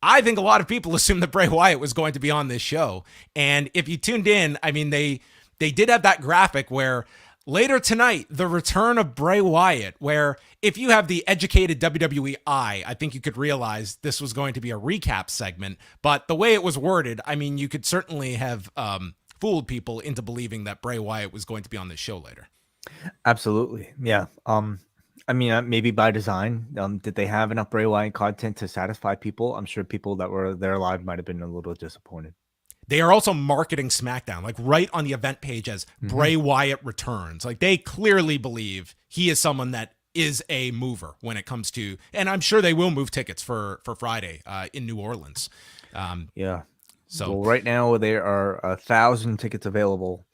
I think a lot of people assumed that Bray Wyatt was going to be on this show. And if you tuned in, I mean, they did have that graphic where later tonight, the return of Bray Wyatt, where if you have the educated WWE eye, I think you could realize this was going to be a recap segment. But the way it was worded, I mean, you could certainly have fooled people into believing that Bray Wyatt was going to be on this show later. Absolutely. Yeah. I mean, maybe by design. Did they have enough Bray Wyatt content to satisfy people? I'm sure people that were there live might have been a little disappointed. They are also marketing SmackDown, right on the event page as Bray Wyatt returns. They clearly believe he is someone that is a mover when it comes to, and I'm sure they will move tickets for Friday in New Orleans. Yeah. So right now there are 1,000 tickets available.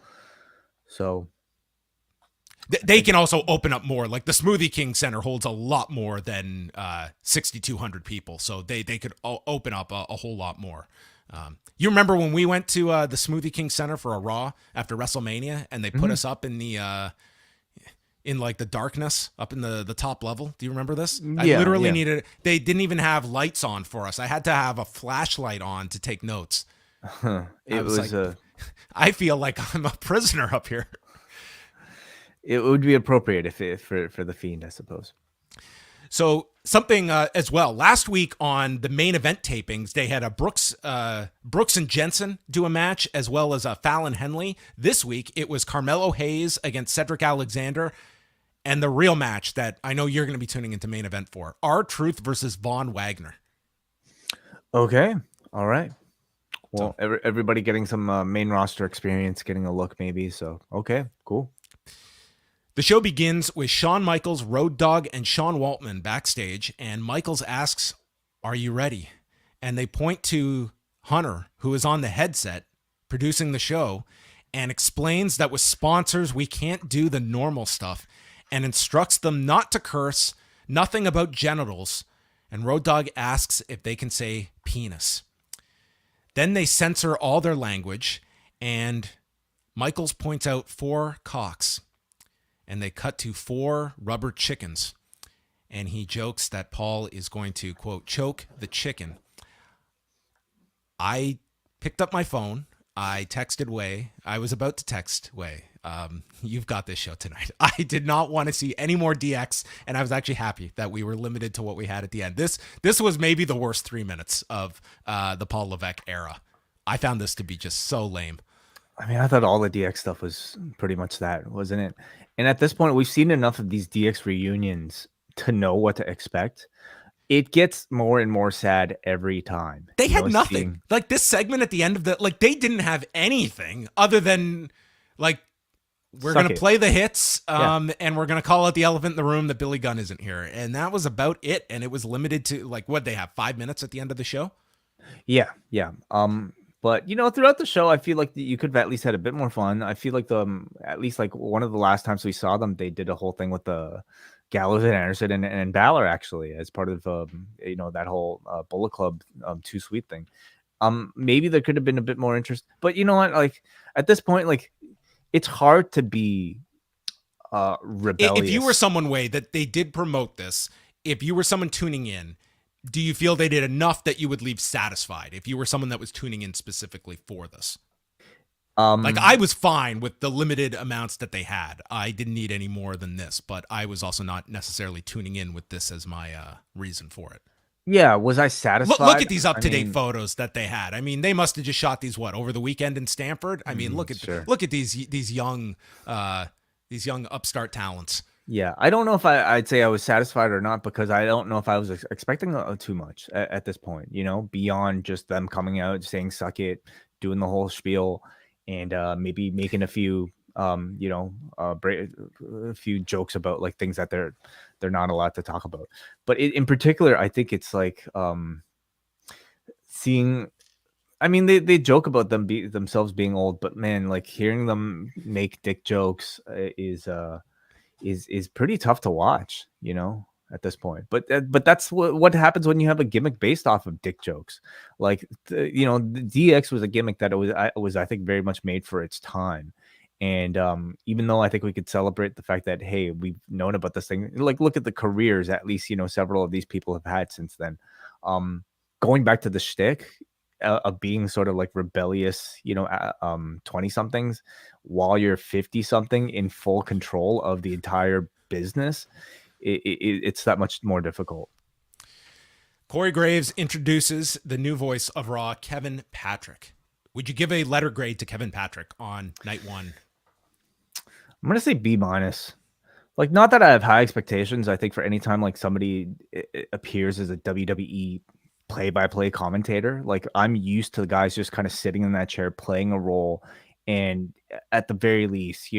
So they can also open up more. The Smoothie King Center holds a lot more than 6,200 people. So they could open up a whole lot more. You remember when we went to the Smoothie King Center for a Raw after WrestleMania, and they put us up in the the darkness up in the top level? Do you remember this? I literally needed. They didn't even have lights on for us. I had to have a flashlight on to take notes. I feel like I'm a prisoner up here. It would be appropriate if for the Fiend, I suppose. So something as well. Last week on the main event tapings, they had a Brooks and Jensen do a match, as well as a Fallon Henley. This week it was Carmelo Hayes against Cedric Alexander, and the real match that I know you're going to be tuning into main event for: R-Truth versus Von Wagner. Okay, all right. Well, everybody getting some main roster experience, getting a look maybe. So okay, cool. The show begins with Shawn Michaels, Road Dogg, and Sean Waltman backstage, and Michaels asks, "Are you ready?" And they point to Hunter, who is on the headset producing the show, and explains that with sponsors, we can't do the normal stuff, and instructs them not to curse, nothing about genitals, and Road Dogg asks if they can say penis. Then they censor all their language, and Michaels points out 4 cocks. And they cut to 4 rubber chickens. And he jokes that Paul is going to, quote, choke the chicken. I picked up my phone. I texted Wai. I was about to text Wai. You've got this show tonight. I did not want to see any more DX, and I was actually happy that we were limited to what we had at the end. This was maybe the worst 3 minutes of the Paul Levesque era. I found this to be just so lame. I mean, I thought all the DX stuff was pretty much that, wasn't it? And at this point, we've seen enough of these DX reunions to know what to expect. It gets more and more sad every time. They had nothing. Like this segment at the end of they didn't have anything other than like, we're going to play the hits and we're going to call out the elephant in the room that Billy Gunn isn't here. And that was about it. And it was limited to what they have 5 minutes at the end of the show. Yeah. But throughout the show, I feel like you could have at least had a bit more fun. I feel like at least like one of the last times we saw them, they did a whole thing with the Gallows and Anderson and Balor actually as part of that whole Bullet Club Too Sweet thing. Maybe there could have been a bit more interest, but you know what? Like at this point, like it's hard to be rebellious. If you were someone, Wai, that they did promote this, if you were someone tuning in, do you feel they did enough that you would leave satisfied if you were someone that was tuning in specifically for this? Like I was fine with the limited amounts that they had. I didn't need any more than this, but I was also not necessarily tuning in with this as my reason for it. Yeah, was I satisfied? Look at these up-to-date photos that they had. I mean, they must have just shot these over the weekend in Stanford. I mean, look at these young upstart talents. Yeah, I don't know if I'd say I was satisfied or not because I don't know if I was expecting too much at this point, beyond just them coming out, saying suck it, doing the whole spiel, and maybe making a few, a few jokes about like things that they're not allowed to talk about. But in particular, I think it's like seeing. I mean, they joke about themselves being old, but man, like hearing them make dick jokes is pretty tough to watch, at this point. But that's what happens when you have a gimmick based off of dick jokes. Like the DX was a gimmick that was I think very much made for its time. And even though I think we could celebrate the fact that, hey, we've known about this thing, like look at the careers at least several of these people have had since then. Going back to the shtick of being sort of like rebellious, 20 somethings while you're 50 something in full control of the entire business, it's that much more difficult. Corey Graves introduces the new voice of Raw, Kevin Patrick. Would you give a letter grade to Kevin Patrick on night 1? I'm going to say B-. Like, not that I have high expectations. I think for any time like somebody appears as a WWE play-by-play commentator, like I'm used to the guys just kind of sitting in that chair playing a role and at the very least,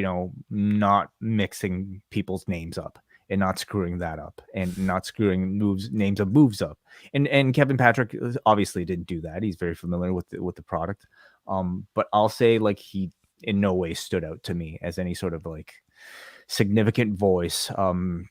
not mixing people's names up and not screwing that up and not screwing names of moves up. And Kevin Patrick obviously didn't do that. He's very familiar with the product. But I'll say like he in no way stood out to me as any sort of like significant voice,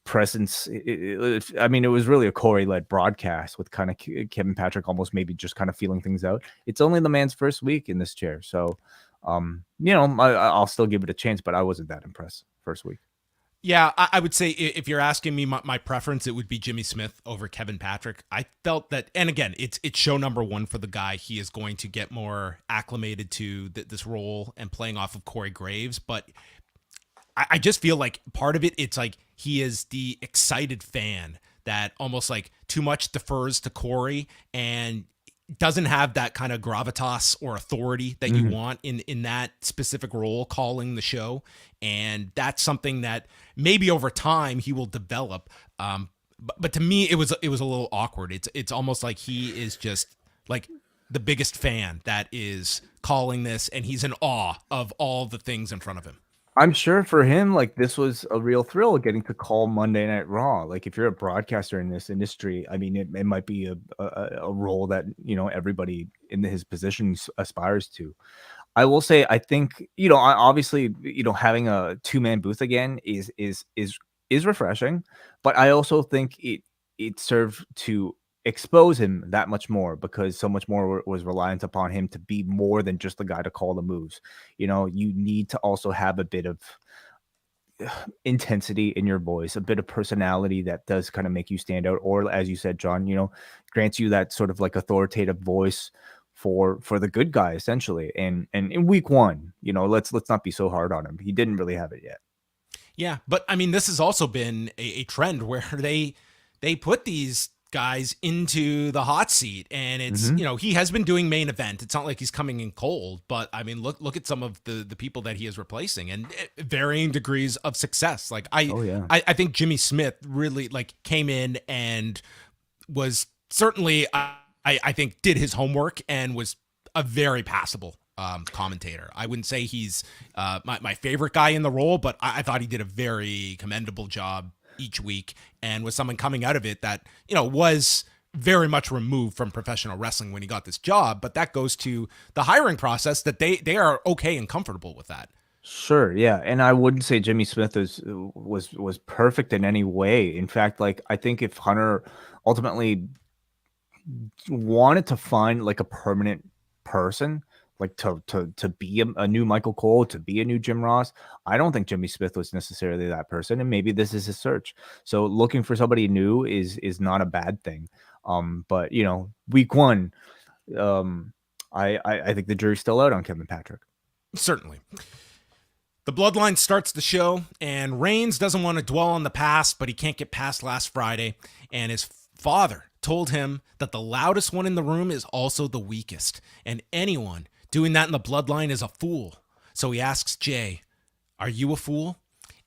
presence. I mean, it was really a Corey-led broadcast with kind of Kevin Patrick almost maybe just kind of feeling things out. It's only the man's first week in this chair. So, I'll still give it a chance, but I wasn't that impressed first week. Yeah, I would say if you're asking me my preference, it would be Jimmy Smith over Kevin Patrick. I felt that, and again, it's show number 1 for the guy. He is going to get more acclimated to this role and playing off of Corey Graves, but I just feel like part of it's like he is the excited fan that almost like too much defers to Corey and doesn't have that kind of gravitas or authority that you want in that specific role, calling the show. And that's something that maybe over time he will develop. But to me, it was a little awkward. It's almost like he is just like the biggest fan that is calling this, and he's in awe of all the things in front of him. I'm sure for him, like, this was a real thrill getting to call Monday Night Raw. Like, if you're a broadcaster in this industry, I mean, it might be a role that, you know, everybody in his position aspires to. I will say, I think, you know, obviously, you know, having a two-man booth again is refreshing, but I also think it served to expose him that much more, because so much more was reliant upon him to be more than just the guy to call the moves. You know, you need to also have a bit of intensity in your voice, a bit of personality that does kind of make you stand out, or as you said, John, you know, grants you that sort of like authoritative voice for the good guy, essentially. And in week one, you know, let's not be so hard on him. He didn't really have it yet. Yeah, but I mean, this has also been a trend where they put these guys into the hot seat, and it's you know, he has been doing main event. It's not like he's coming in cold, but I mean, look at some of the people that he is replacing, and varying degrees of success. Like I think Jimmy Smith really like came in and was certainly I think did his homework and was a very passable commentator. I wouldn't say he's my favorite guy in the role, but I thought he did a very commendable job each week, and was someone coming out of it that, you know, was very much removed from professional wrestling when he got this job. But that goes to the hiring process, that they are okay and comfortable with that. Sure, yeah, and I wouldn't say Jimmy Smith was perfect in any way. In fact, like, I think if Hunter ultimately wanted to find like a permanent person, like to be a new Michael Cole, to be a new Jim Ross, I don't think Jimmy Smith was necessarily that person, and maybe this is his search. So looking for somebody new is not a bad thing. But you know, week one, I think the jury's still out on Kevin Patrick. Certainly. The Bloodline starts the show, and Reigns doesn't want to dwell on the past, but he can't get past last Friday, and his father told him that the loudest one in the room is also the weakest, and anyone doing that in the Bloodline is a fool. So he asks Jay, "Are you a fool?"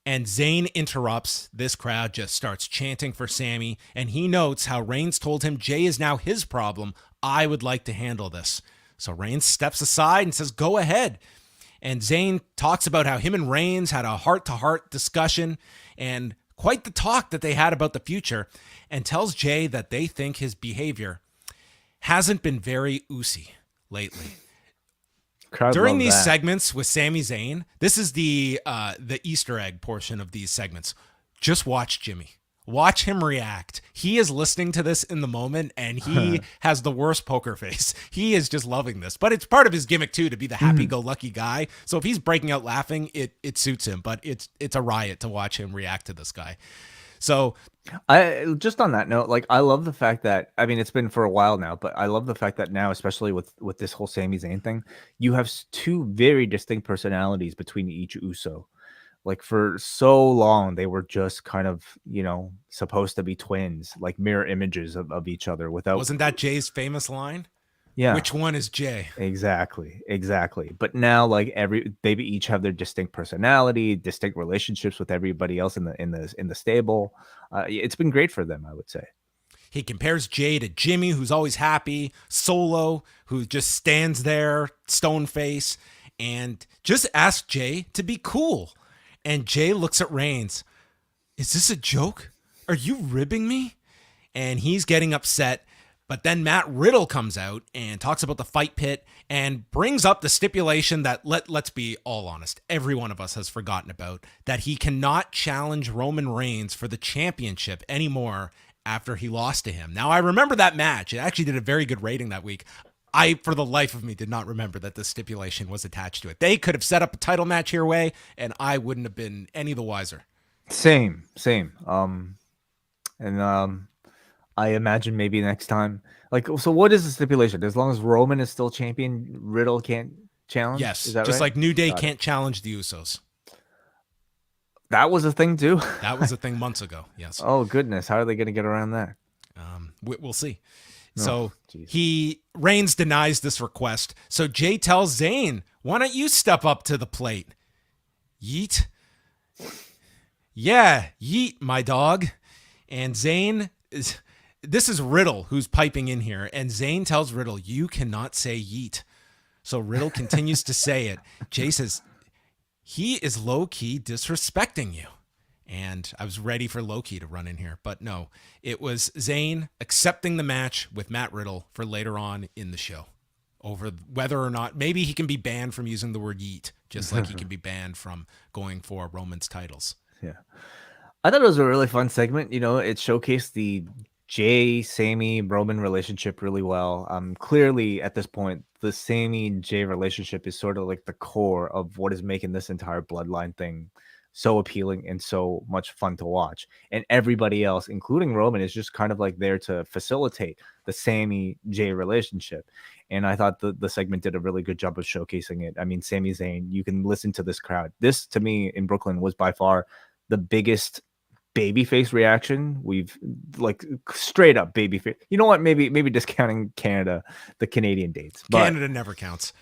And Zayn interrupts. This crowd just starts chanting for Sami, and he notes how Reigns told him Jay is now his problem. I would like to handle this. So Reigns steps aside and says, "Go ahead." And Zayn talks about how him and Reigns had a heart-to-heart discussion, and quite the talk that they had about the future, and tells Jay that they think his behavior hasn't been very oozy lately. During these segments with Sami Zayn, this is the Easter egg portion of these segments. Just watch Jimmy. Watch him react. He is listening to this in the moment, and he has the worst poker face. He is just loving this. But it's part of his gimmick, too, to be the happy-go-lucky guy. So if he's breaking out laughing, it suits him. But it's a riot to watch him react to this guy. So I just on that note, like, I love the fact that, I mean, it's been for a while now, but I love the fact that now, especially with this whole Sami Zayn thing, you have two very distinct personalities between each Uso. Like, for so long, they were just kind of, you know, supposed to be twins, like mirror images of each other. Wasn't that Jay's famous line? Yeah. Which one is Jay? Exactly. But now, like, they each have their distinct personality, distinct relationships with everybody else in the stable. It's been great for them, I would say. He compares Jay to Jimmy, who's always happy, Solo, who just stands there, stone face, and just asks Jay to be cool. And Jay looks at Reigns. Is this a joke? Are you ribbing me? And he's getting upset. But then Matt Riddle comes out and talks about the fight pit and brings up the stipulation that, let's be all honest, every one of us has forgotten about, that he cannot challenge Roman Reigns for the championship anymore after he lost to him. Now, I remember that match. It actually did a very good rating that week. I, for the life of me, did not remember that the stipulation was attached to it. They could have set up a title match here, Way, and I wouldn't have been any the wiser. Same. I imagine maybe next time. Like, so what is the stipulation? As long as Roman is still champion, Riddle can't challenge? Yes, is that just right? like New Day can't challenge the Usos. That was a thing too. That was a thing months ago. Yes. Oh goodness, how are they going to get around that? We'll see. Oh, So Reigns denies this request. So Jay tells Zayn, why don't you step up to the plate? Yeet. Yeah, yeet, my dog. And Zayn this is Riddle who's piping in here. And Zayn tells Riddle, you cannot say yeet. So Riddle continues to say it. Jay says, he is low-key disrespecting you. And I was ready for Loki to run in here, but no, it was Zayn accepting the match with Matt Riddle for later on in the show over whether or not maybe he can be banned from using the word yeet, just like he can be banned from going for Roman's titles. Yeah. I thought it was a really fun segment. You know, it showcased the Jay, Sami, Roman relationship really well. Clearly at this point, the Sami Jay relationship is sort of like the core of what is making this entire Bloodline thing so appealing and so much fun to watch. And everybody else, including Roman, is just kind of like there to facilitate the Sami Jay relationship. And I thought the segment did a really good job of showcasing it. I mean, Sami Zayn, you can listen to this crowd. This, to me, in Brooklyn was by far the biggest babyface reaction we've like straight up babyface. You know what? Maybe discounting Canada, the Canadian dates. But Canada never counts.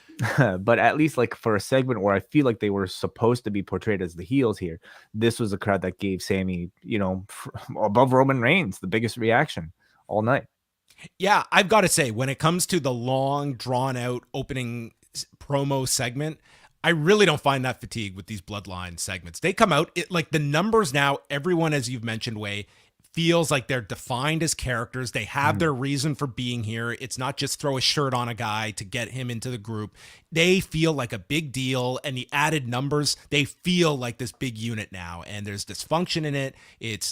but at least like for a segment where I feel like they were supposed to be portrayed as the heels here, this was a crowd that gave Sami, you know, above Roman Reigns, the biggest reaction all night. Yeah, I've got to say, when it comes to the long, drawn-out opening promo segment, I really don't find that fatigue with these Bloodline segments. They come out, like the numbers now, everyone, as you've mentioned, Wai, feels like they're defined as characters. They have their reason for being here. It's not just throw a shirt on a guy to get him into the group. They feel like a big deal, and the added numbers, they feel like this big unit now, and there's dysfunction in it.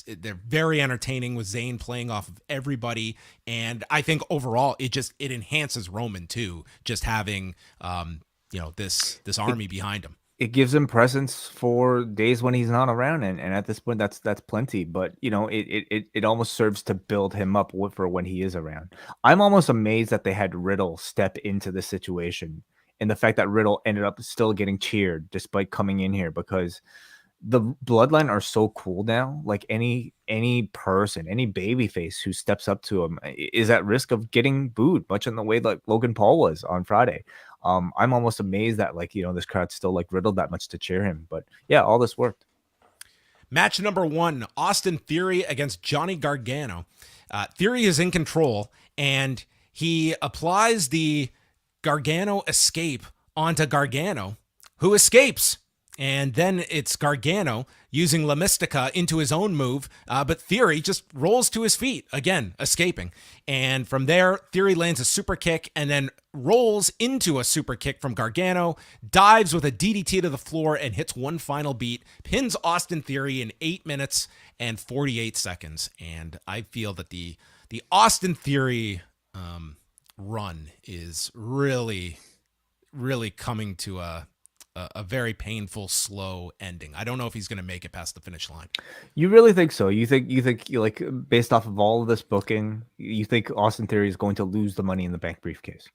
They're very entertaining with Zayn playing off of everybody, and I think overall it enhances Roman too, just having this army behind him. It gives him presence for days when he's not around, and at this point that's plenty. But you know, it almost serves to build him up for when he is around. I'm almost amazed that they had Riddle step into this situation, and the fact that Riddle ended up still getting cheered despite coming in here, because the Bloodline are so cool now. Like any person, any babyface who steps up to him is at risk of getting booed, much in the way like Logan Paul was on Friday. I'm almost amazed that this crowd still like Riddle that much to cheer him. But yeah, all this worked. Match number 1, Austin Theory against Johnny Gargano. Theory is in control, and he applies the Gargano escape onto Gargano, who escapes. And then it's Gargano using La Mystica into his own move, but Theory just rolls to his feet, again, escaping. And from there, Theory lands a super kick and then rolls into a super kick from Gargano, dives with a DDT to the floor and hits one final beat, pins Austin Theory in 8 minutes and 48 seconds. And I feel that the Austin Theory run is really, really coming to a very painful, slow ending. I don't know if he's going to make it past the finish line. You really think so? You think like based off of all of this booking, you think Austin Theory is going to lose the Money in the Bank briefcase?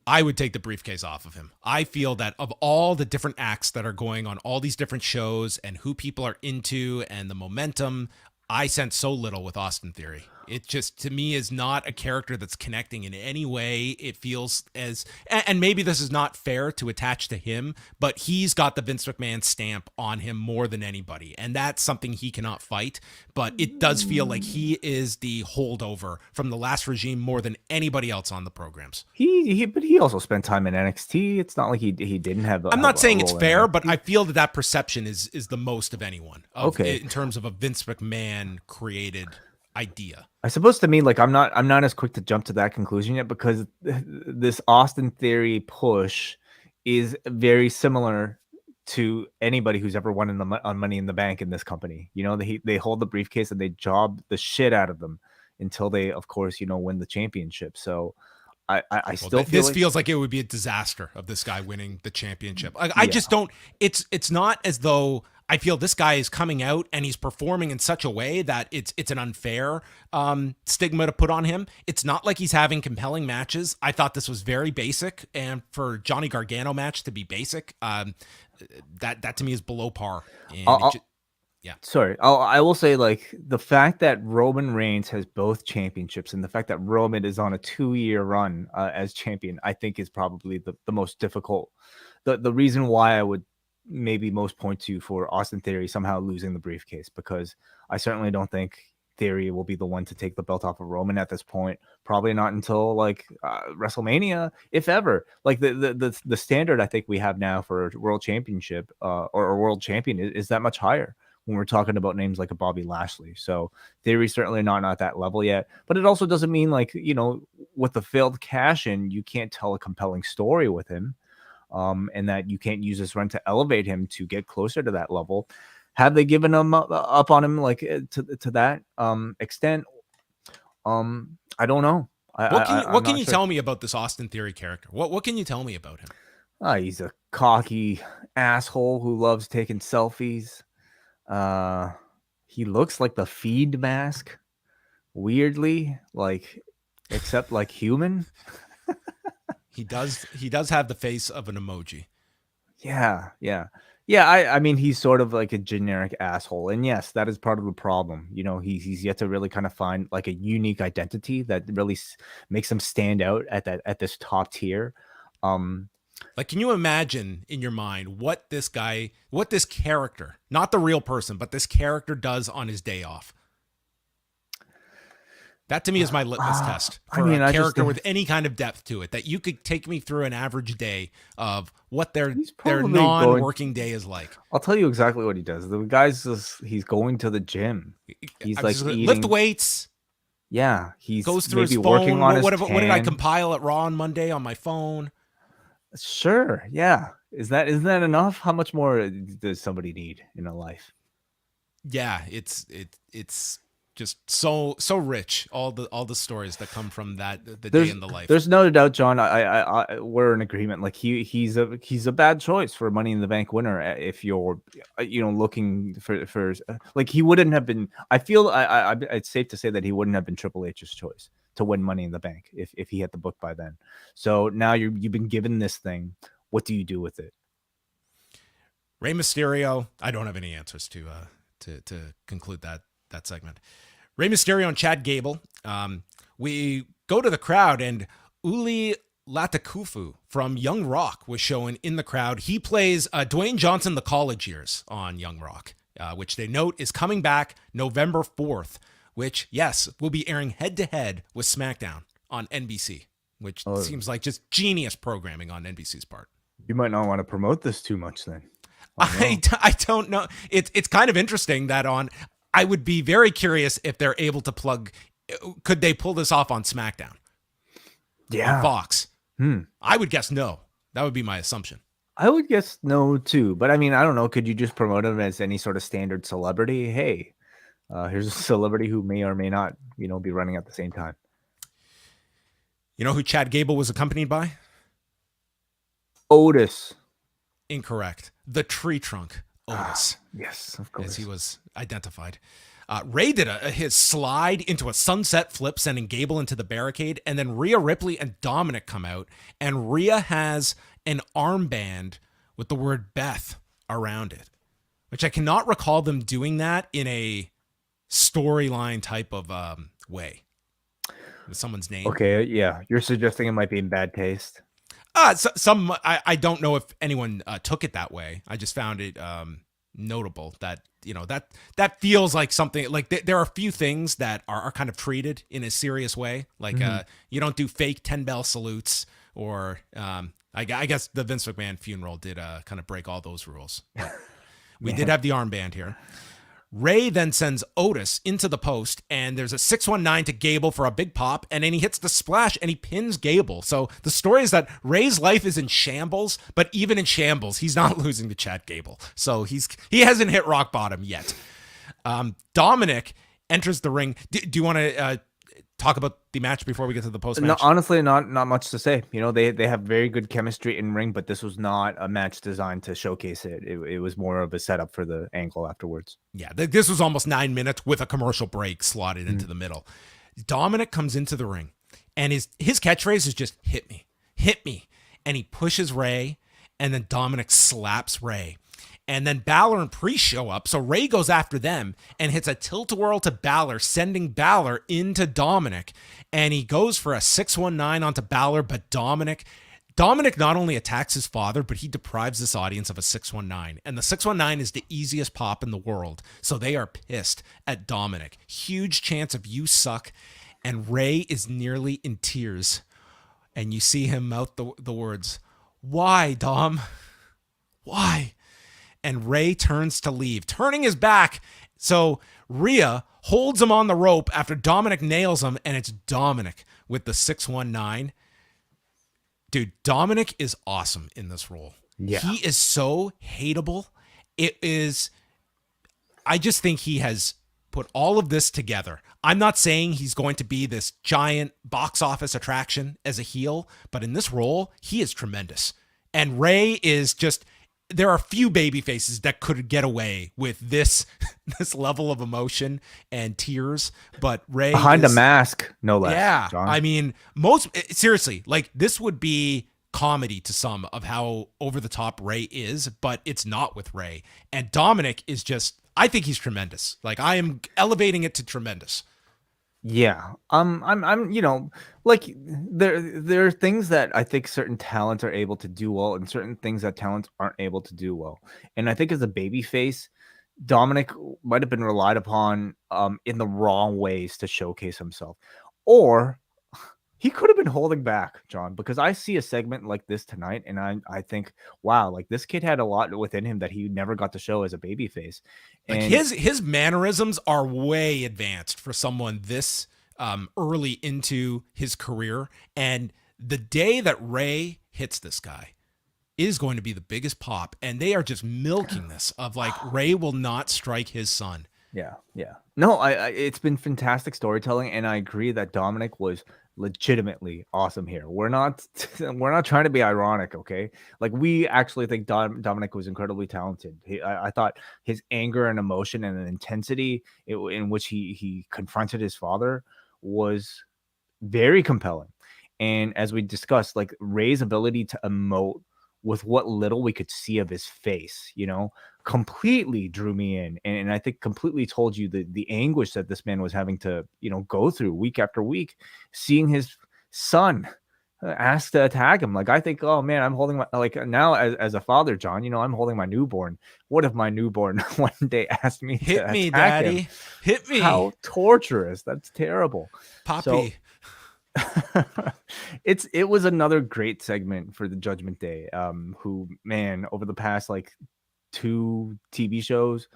I would take the briefcase off of him. I feel that of all the different acts that are going on all these different shows and who people are into and the momentum, I sense so little with Austin Theory. It just, to me, is not a character that's connecting in any way. It feels as, and maybe this is not fair to attach to him, but he's got the Vince McMahon stamp on him more than anybody. And that's something he cannot fight. But it does feel like he is the holdover from the last regime more than anybody else on the programs. But he also spent time in NXT. It's not like he didn't have. I'm not saying it's fair, but I feel that perception is the most of anyone. In terms of a Vince McMahon created idea. I suppose to me, like I'm not as quick to jump to that conclusion yet, because this Austin Theory push is very similar to anybody who's ever won on Money in the Bank in this company. You know, they hold the briefcase and they job the shit out of them until they, of course, win the championship. So I still feel this feels like it would be a disaster of this guy winning the championship. I just don't. It's not as though I feel this guy is coming out and he's performing in such a way that it's an unfair stigma to put on him. It's not like he's having compelling matches. I thought this was very basic, and for Johnny Gargano match to be basic, that to me is below par. And yeah. Sorry, I will say, like, the fact that Roman Reigns has both championships and the fact that Roman is on a 2-year run as champion, I think is probably the most difficult. The reason why I would maybe most point to for Austin Theory somehow losing the briefcase, because I certainly don't think Theory will be the one to take the belt off of Roman at this point. Probably not until like WrestleMania, if ever. Like the standard I think we have now for a world championship or a world champion is that much higher when we're talking about names like a Bobby Lashley. So Theory's certainly not at that level yet, but it also doesn't mean, like, you know, with the failed cash in, you can't tell a compelling story with him, and that you can't use this run to elevate him to get closer to that level. Have they given him up on him like to that extent? I don't know. What can you tell me about this Austin Theory character? What can you tell me about him? He's a cocky asshole who loves taking selfies. He looks like the Feed mask, weirdly, like, except like human. He does have the face of an emoji. Yeah. I mean, he's sort of like a generic asshole, and yes, that is part of the problem. You know, he's yet to really kind of find like a unique identity that really makes him stand out at this top tier. Like, can you imagine in your mind what this character, not the real person, but this character does on his day off? That to me is my litmus test for a character with any kind of depth to it, that you could take me through an average day of what their non-working day is like. I'll tell you exactly what he does. The guy's he's going to the gym. He's like eating, lift weights. Yeah, he's goes through maybe his phone. Working on what his did I compile at Raw on Monday on my phone? Sure, yeah. Isn't that enough? How much more does somebody need in a life? Yeah, it's just so rich, all the stories that come from the day in the life. There's no doubt, John. I we're in agreement. Like he's a bad choice for Money in the Bank winner if you're looking for like, he wouldn't have been. I feel it's safe to say that he wouldn't have been Triple H's choice to win Money in the Bank if he had the book by then. So now you've been given this thing. What do you do with it? Rey Mysterio. I don't have any answers to conclude that segment. Rey Mysterio and Chad Gable. We go to the crowd, and Uli Latakufu from Young Rock was shown in the crowd. He plays Dwayne Johnson, the college years on Young Rock, which they note is coming back November 4th, which, yes, will be airing head-to-head with SmackDown on NBC, which seems like just genius programming on NBC's part. You might not want to promote this too much then. I don't know. It's kind of interesting that I would be very curious if they're able to plug. Could they pull this off on SmackDown? Yeah. On Fox. I would guess no. That would be my assumption. I would guess no too. But I mean, I don't know. Could you just promote him as any sort of standard celebrity? Hey, here's a celebrity who may or may not, be running at the same time. You know who Chad Gable was accompanied by? Otis. Incorrect. The Tree Trunk. Otis. Yes, of course. As he was identified. Ray did his slide into a sunset flip, sending Gable into the barricade, and then Rhea Ripley and Dominic come out, and Rhea has an armband with the word Beth around it, which I cannot recall them doing that in a storyline type of way. With someone's name. Okay, yeah. You're suggesting it might be in bad taste? I don't know if anyone took it that way. I just found it notable that that feels like something like there are a few things that are kind of treated in a serious way, like you don't do fake 10 bell salutes, or I guess the Vince McMahon funeral did kind of break all those rules. We did have the armband here. Ray then sends Otis into the post, and there's a 619 to Gable for a big pop, and then he hits the splash and he pins Gable. So the story is that Ray's life is in shambles, but even in shambles, he's not losing to Chad Gable. So he hasn't hit rock bottom yet. Dominic enters the ring. Do you want to talk about the match before we get to the post No, match? honestly, not much to say. You know, they have very good chemistry in ring, but this was not a match designed to showcase it. It was more of a setup for the angle afterwards. Yeah, this was almost 9 minutes with a commercial break slotted into the middle. Dominic comes into the ring, and his catchphrase is just hit me. And he pushes Ray, and then Dominic slaps Ray. And then Balor and Prix show up, so Ray goes after them and hits a tilt-a-whirl to Balor, sending Balor into Dominic. And he goes for a 619 onto Balor, but Dominic not only attacks his father, but he deprives this audience of a 619. And the 619 is the easiest pop in the world, so they are pissed at Dominic. Huge chance of you suck, and Ray is nearly in tears. And you see him mouth the words, "Why, Dom? Why?" And Ray turns to leave, turning his back. So Rhea holds him on the rope after Dominic nails him, and it's Dominic with the 619. Dude, Dominic is awesome in this role. Yeah. He is so hateable. I just think he has put all of this together. I'm not saying he's going to be this giant box office attraction as a heel, but in this role, he is tremendous. And Ray is just... There are few baby faces that could get away with this level of emotion and tears, but Ray Behind a mask, no less. Yeah, John. I mean, seriously, like this would be comedy to some of how over the top Ray is, but it's not with Ray. And Dominic is just, I think he's tremendous. Like I am elevating it to tremendous. Yeah. I'm you know, like there are things that I think certain talents are able to do well and certain things that talents aren't able to do well. And I think as a baby face, Dominic might have been relied upon in the wrong ways to showcase himself. Or he could have been holding back, John, because I see a segment like this tonight and I think, wow, like this kid had a lot within him that he never got to show as a babyface. Like And his mannerisms are way advanced for someone this early into his career. And the day that Ray hits this guy is going to be the biggest pop. And they are just milking this of like Ray will not strike his son. yeah. No, I it's been fantastic storytelling, and I agree that Dominic was legitimately awesome here. We're not trying to be ironic, okay? Like we actually think Dominic was incredibly talented. I thought his anger and emotion and the intensity in which he confronted his father was very compelling. And as we discussed, like Ray's ability to emote with what little we could see of his face, you know, completely drew me in. And I think completely told you the anguish that this man was having to, you know, go through week after week, seeing his son asked to attack him. Like, I think, oh man, I'm holding my, like now as a father, John, you know, I'm holding my newborn. What if my newborn one day asked me Hit to me, attack Daddy. him? Hit me. How torturous. That's terrible. Poppy. So, it was another great segment for the Judgment Day, who, man, over the past like 2 TV shows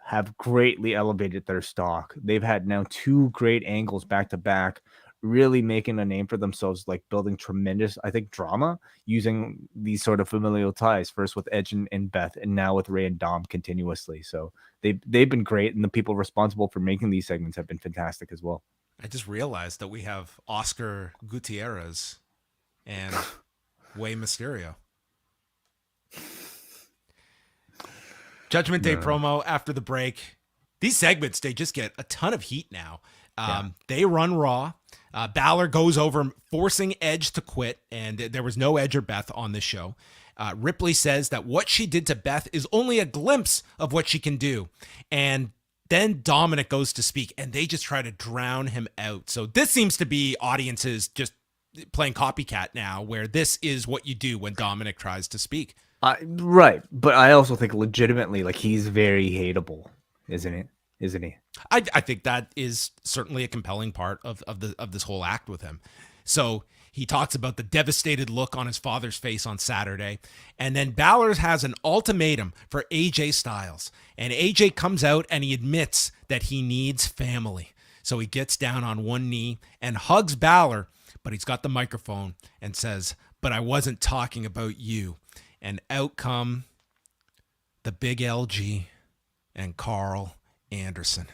have greatly elevated their stock. They've had now 2 great angles back to back, really making a name for themselves, like building tremendous, I think, drama using these sort of familial ties, first with Edge and Beth, and now with Ray and Dom continuously. So they've been great, and the people responsible for making these segments have been fantastic as well. I just realized that we have Oscar Gutierrez and Rey Mysterio. Judgment Day promo after the break. These segments, they just get a ton of heat now. They run Raw. Balor goes over, forcing Edge to quit, and there was no Edge or Beth on this show. Ripley says that what she did to Beth is only a glimpse of what she can do. And then Dominic goes to speak, and they just try to drown him out. So this seems to be audiences just playing copycat now, where this is what you do when Dominic tries to speak. Right, but I also think legitimately, like, he's very hateable, isn't he? I think that is certainly a compelling part of this whole act with him. So he talks about the devastated look on his father's face on Saturday. And then Balor has an ultimatum for AJ Styles. And AJ comes out and he admits that he needs family. So he gets down on one knee and hugs Balor, but he's got the microphone and says, "But I wasn't talking about you." And out come the big LG and Karl Anderson.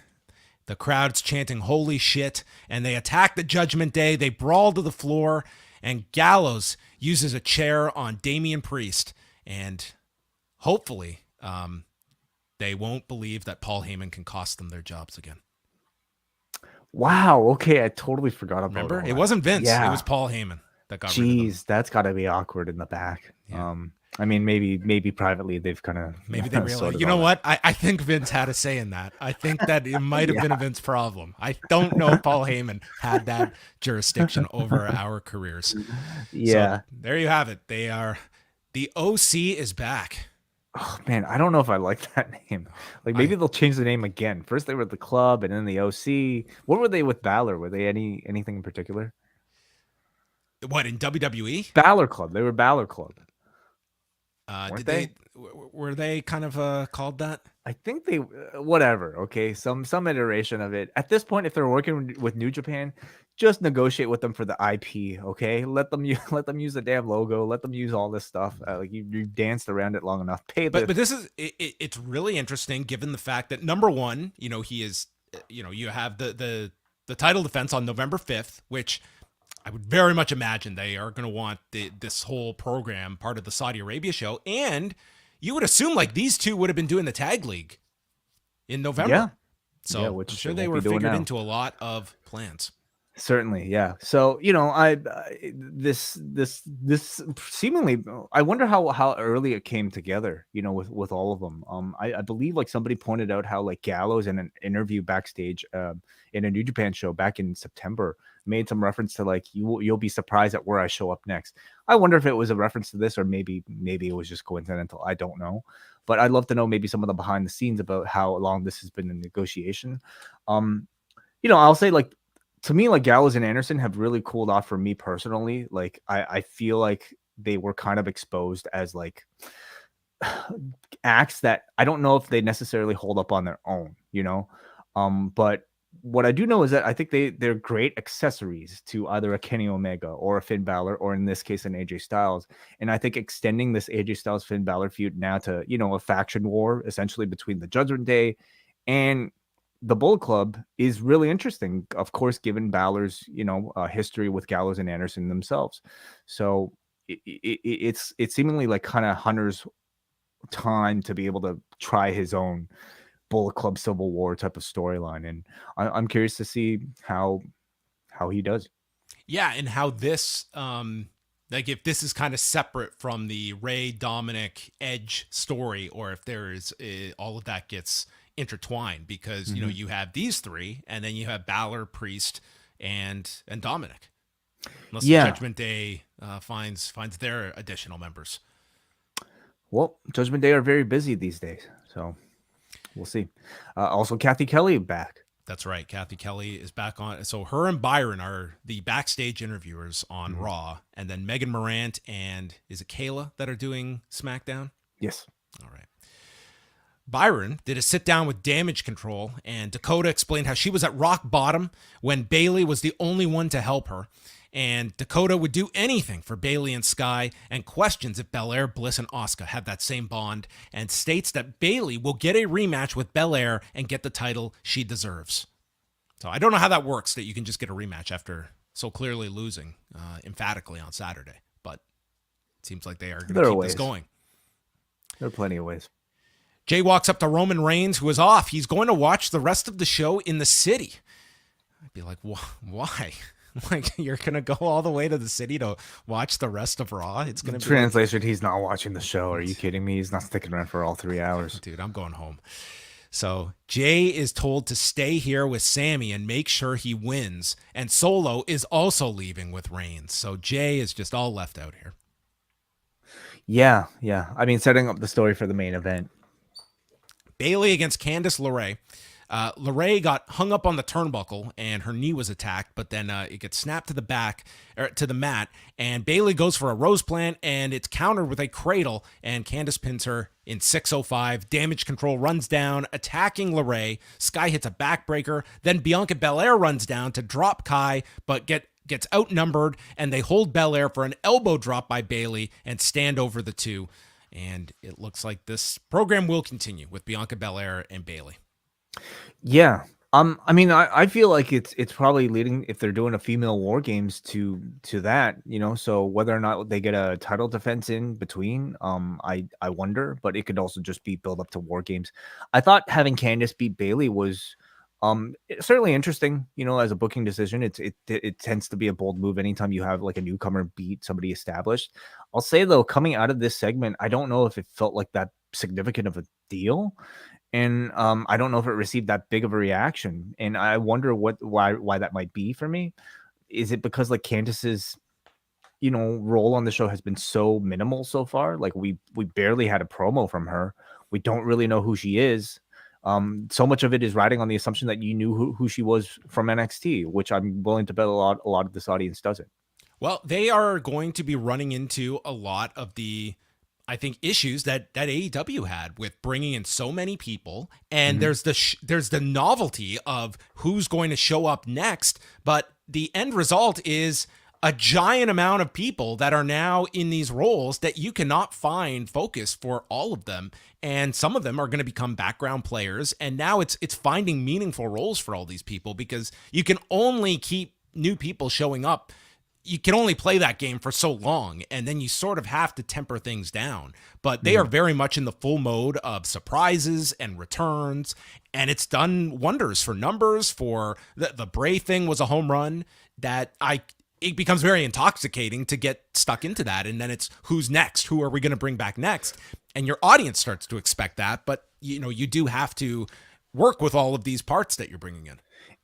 The crowd's chanting holy shit, and they attack the Judgment Day. They brawl to the floor, and Gallows uses a chair on Damian Priest, and hopefully they won't believe that Paul Heyman can cost them their jobs again. Wow. Okay, I totally forgot about. Remember, all it that. wasn't Vince. Yeah. It was Paul Heyman that got rid of them. Jeez, that's got to be awkward in the back. Yeah. I mean, maybe privately they've kind of Maybe they realized. You know what? I think Vince had a say in that. I think that it might have been a Vince problem. I don't know if Paul Heyman had that jurisdiction over our careers. Yeah. So, there you have it. The OC is back. Oh man, I don't know if I like that name. Like maybe they'll change the name again. First they were the club, and then the OC. What were they with Balor? Were they anything in particular? What, in WWE? Balor Club. They were Balor Club. Were they kind of called that? I think they whatever. Okay, some iteration of it. At this point, if they're working with New Japan, just negotiate with them for the IP. Okay, let them use the damn logo. Let them use all this stuff. Like you danced around it long enough. But this is it's really interesting given the fact that number one, he is, you have the title defense on November 5th, which I would very much imagine they are going to want this whole program part of the Saudi Arabia show. And you would assume like these two would have been doing the tag league in November. Yeah. So which I'm sure they were figured into a lot of plans. Certainly, yeah. So this seemingly, I wonder how early it came together. With all of them. I believe like somebody pointed out how like Gallows in an interview backstage in a New Japan show back in September made some reference to like you'll be surprised at where I show up next. I wonder if it was a reference to this or maybe it was just coincidental. I don't know, but I'd love to know maybe some of the behind the scenes about how long this has been in negotiation. I'll say like. To me, like Gallows and Anderson have really cooled off for me personally. Like I feel like they were kind of exposed as like acts that I don't know if they necessarily hold up on their own, but what I do know is that I think they're great accessories to either a Kenny Omega or a Finn Balor, or in this case, an AJ Styles. And I think extending this AJ Styles Finn Balor feud now to, a faction war essentially between the Judgment Day and the Bullet Club is really interesting, of course, given Balor's, history with Gallows and Anderson themselves. So it's seemingly like kind of Hunter's time to be able to try his own Bullet Club Civil War type of storyline. And I'm curious to see how he does. Yeah. And how this, like if this is kind of separate from the Ray, Dominic, Edge story, or if there is all of that gets intertwined, because you have these three and then you have Balor, Priest, and Dominic, unless the Judgment Day finds their additional members. Well, Judgment Day are very busy these days, so we'll see. Also, Kathy Kelly back. That's right, Kathy Kelly is back on. So her and Byron are the backstage interviewers on Raw, and then Megan Morant and is it Kayla that are doing SmackDown? Yes. All right. Byron did a sit down with Damage Control, and Dakota explained how she was at rock bottom when Bayley was the only one to help her. And Dakota would do anything for Bayley and Sky, and questions if Belair, Bliss, and Asuka have that same bond, and states that Bayley will get a rematch with Belair and get the title she deserves. So I don't know how that works, that you can just get a rematch after so clearly losing emphatically on Saturday, but it seems like they are going to keep this going. There are plenty of ways. Jay walks up to Roman Reigns, who is off. He's going to watch the rest of the show in the city. I'd be like, why? Like, you're going to go all the way to the city to watch the rest of Raw? It's going to be translation. He's not watching the show. Are you kidding me? He's not sticking around for all 3 hours. Dude, I'm going home. So Jay is told to stay here with Sami and make sure he wins. And Solo is also leaving with Reigns. So Jay is just all left out here. Yeah. I mean, setting up the story for the main event. Bayley against Candice LeRae. LeRae got hung up on the turnbuckle and her knee was attacked, but then it gets snapped to the back, or to the mat, and Bayley goes for a rose plant, and it's countered with a cradle, and Candice pins her in 6:05. Damage Control runs down, attacking LeRae. Sky hits a backbreaker. Then Bianca Belair runs down to drop Kai, but gets outnumbered, and they hold Belair for an elbow drop by Bayley and stand over the two. And it looks like this program will continue with Bianca Belair and Bayley. Yeah. I mean, I feel like it's probably leading, if they're doing a female war games, to that, so whether or not they get a title defense in between, I wonder, but it could also just be build up to war games. I thought having Candice beat Bayley was certainly interesting, as a booking decision. It tends to be a bold move anytime you have like a newcomer beat somebody established. I'll say though, coming out of this segment, I don't know if it felt like that significant of a deal. And I don't know if it received that big of a reaction, and I wonder why that might be for me. Is it because like Candace's role on the show has been so minimal so far? Like we barely had a promo from her. We don't really know who she is. So much of it is riding on the assumption that you knew who she was from NXT, which I'm willing to bet a lot of this audience doesn't. Well, they are going to be running into a lot of the, I think, issues that AEW had with bringing in so many people, and there's the novelty of who's going to show up next, but the end result is a giant amount of people that are now in these roles that you cannot find focus for all of them, and some of them are going to become background players, and now it's finding meaningful roles for all these people, because you can only keep new people showing up. You can only play that game for so long, and then you sort of have to temper things down. But they are very much in the full mode of surprises and returns, and it's done wonders for numbers. For the Bray thing was a home run that it becomes very intoxicating to get stuck into that, and then it's who's next? Who are we going to bring back next? And your audience starts to expect that, but you do have to work with all of these parts that you're bringing in.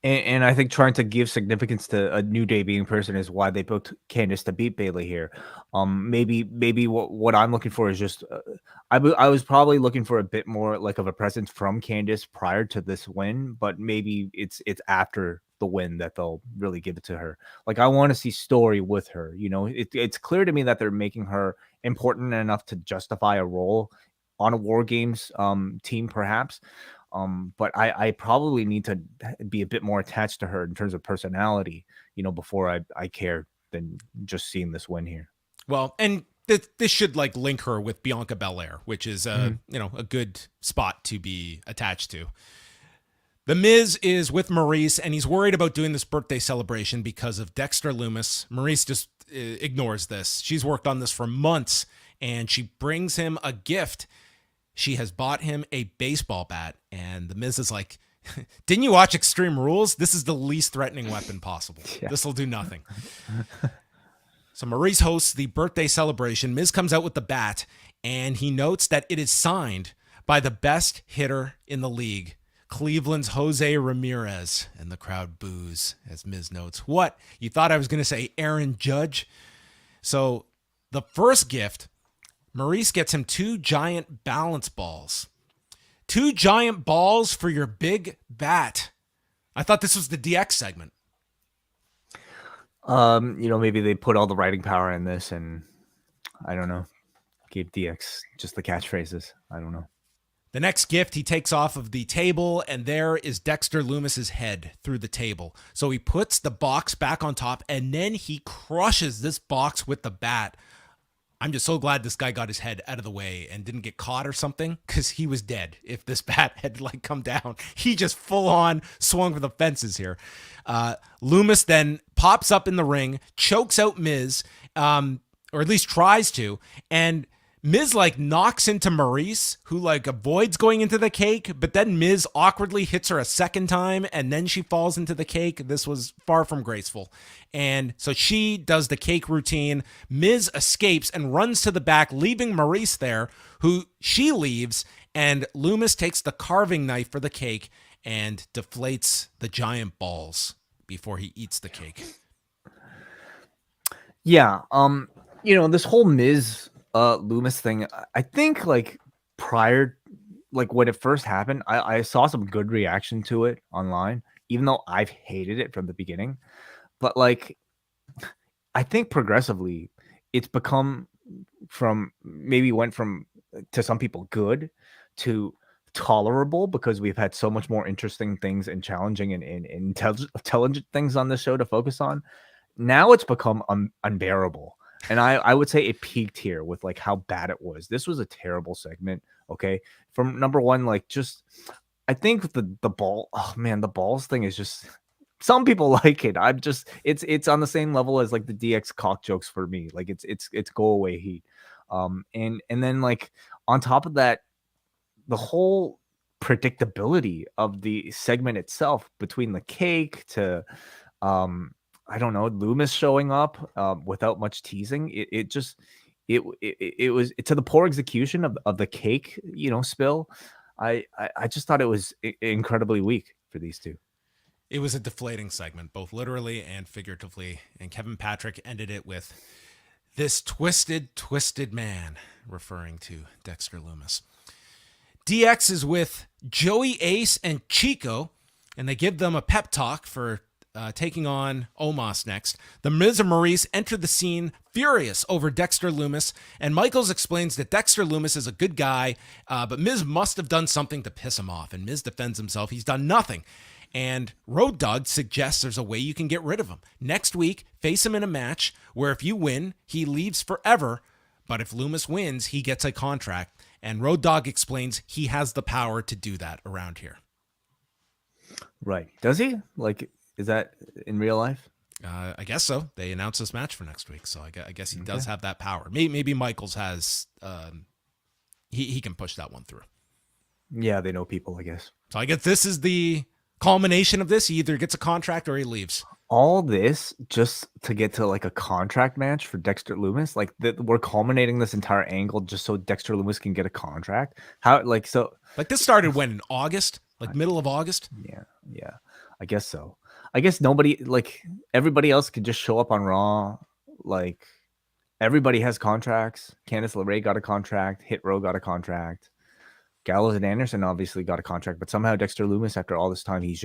And I think trying to give significance to a new debuting person is why they booked Candice to beat Bayley here. Maybe what I'm looking for is just I was probably looking for a bit more like of a presence from Candice prior to this win, but maybe it's after the win that they'll really give it to her. Like I want to see story with her. It's clear to me that they're making her important enough to justify a role on a War Games team, perhaps. But I probably need to be a bit more attached to her in terms of personality, before I care than just seeing this win here. Well, and this should like link her with Bianca Belair, which is a good spot to be attached to. The Miz is with Maurice, and he's worried about doing this birthday celebration because of Dexter Lumis. Maurice just ignores this. She's worked on this for months, and she brings him a gift. She has bought him a baseball bat, and the Miz is like, didn't you watch Extreme Rules? This is the least threatening weapon possible. Yeah. This will do nothing. So Maurice hosts the birthday celebration. Miz comes out with the bat, and he notes that it is signed by the best hitter in the league, Cleveland's Jose Ramirez, and the crowd boos as Miz notes, what? You thought I was going to say Aaron Judge? So the first gift, Maurice gets him 2 giant balance balls. 2 giant balls for your big bat. I thought this was the DX segment. Maybe they put all the writing power in this, and I don't know, gave DX just the catchphrases. I don't know. The next gift he takes off of the table, and there is Dexter Lumis's head through the table. So he puts the box back on top, and then he crushes this box with the bat. I'm just so glad this guy got his head out of the way and didn't get caught or something, because he was dead if this bat had come down. He just full on swung for the fences here. Lumis then pops up in the ring, chokes out Miz, or at least tries to, and Miz knocks into Maurice, who avoids going into the cake, but then Miz awkwardly hits her a second time, and then she falls into the cake. This was far from graceful. And so she does the cake routine. Miz escapes and runs to the back, leaving Maurice there, who she leaves, and Lumis takes the carving knife for the cake and deflates the giant balls before he eats the cake. Yeah, this whole Miz Lumis thing, I think prior, when it first happened, I saw some good reaction to it online, even though I've hated it from the beginning. But I think progressively it's become went from to some people good to tolerable, because we've had so much more interesting things and challenging and intelligent things on this show to focus on. Now it's become unbearable. And I would say it peaked here with how bad it was. This was a terrible segment. Okay. From number one, I think the ball, oh man, the balls thing is just, some people like it. I'm just, it's on the same level as like the DX cock jokes for me. Like it's go away heat. And then like on top of that, the whole predictability of the segment itself, between the cake to I don't know, Loomis showing up without much teasing, it just it was to the poor execution of the cake, spill. I just thought it was incredibly weak for these two. It was a deflating segment, both literally and figuratively. And Kevin Patrick ended it with this twisted man, referring to Dexter Loomis. DX is with Joey Ace and Chico, and they give them a pep talk for taking on Omos next. The Miz and Maurice enter the scene furious over Dexter Loomis, and Michaels explains that Dexter Loomis is a good guy, but Miz must have done something to piss him off, and Miz defends himself. He's done nothing. And Road Dogg suggests there's a way you can get rid of him. Next week, face him in a match where if you win, he leaves forever, but if Loomis wins, he gets a contract. And Road Dogg explains he has the power to do that around here. Right. Does he? Like, is that in real life? I guess so. They announced this match for next week, so I guess he does have that power. Maybe Michaels has. He can push that one through. Yeah, they know people, I guess. So I guess this is the culmination of this. He either gets a contract or he leaves. All this just to get to like a contract match for Dexter Loomis. Like we're culminating this entire angle just so Dexter Loomis can get a contract. How Like this started when, in August, like middle of August. Yeah. I guess so. I guess nobody, like everybody else, could just show up on Raw. Like everybody has contracts. Candice LeRae got a contract. Hit Row got a contract. Gallows and Anderson obviously got a contract, but somehow Dexter Loomis, after all this time, he's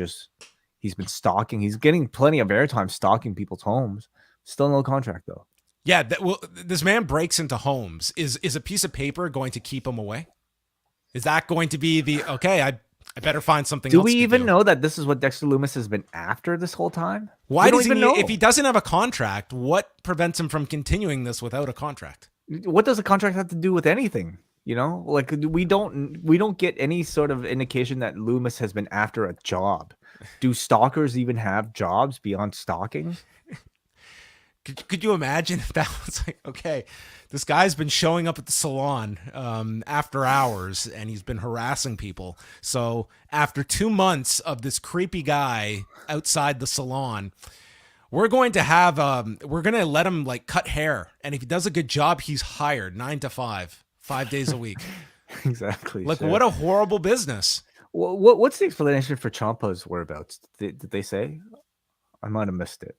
been stalking. He's getting plenty of airtime stalking people's homes. Still no contract though. Yeah, this man breaks into homes. Is a piece of paper going to keep him away? Is that going to be the I better find something else. Do we even know that this is what Dexter Loomis has been after this whole time? Why does he know? If he doesn't have a contract, what prevents him from continuing this without a contract? What does a contract have to do with anything? Like we don't get any sort of indication that Loomis has been after a job. Do stalkers even have jobs beyond stalking? Could you imagine if that was like, okay, this guy's been showing up at the salon after hours and he's been harassing people. So after 2 months of this creepy guy outside the salon, we're going to let him like cut hair. And if he does a good job, he's hired 9 to 5, 5 days a week. Exactly. Like what a horrible business. What's the explanation for Ciampa's whereabouts? Did they say? I might have missed it.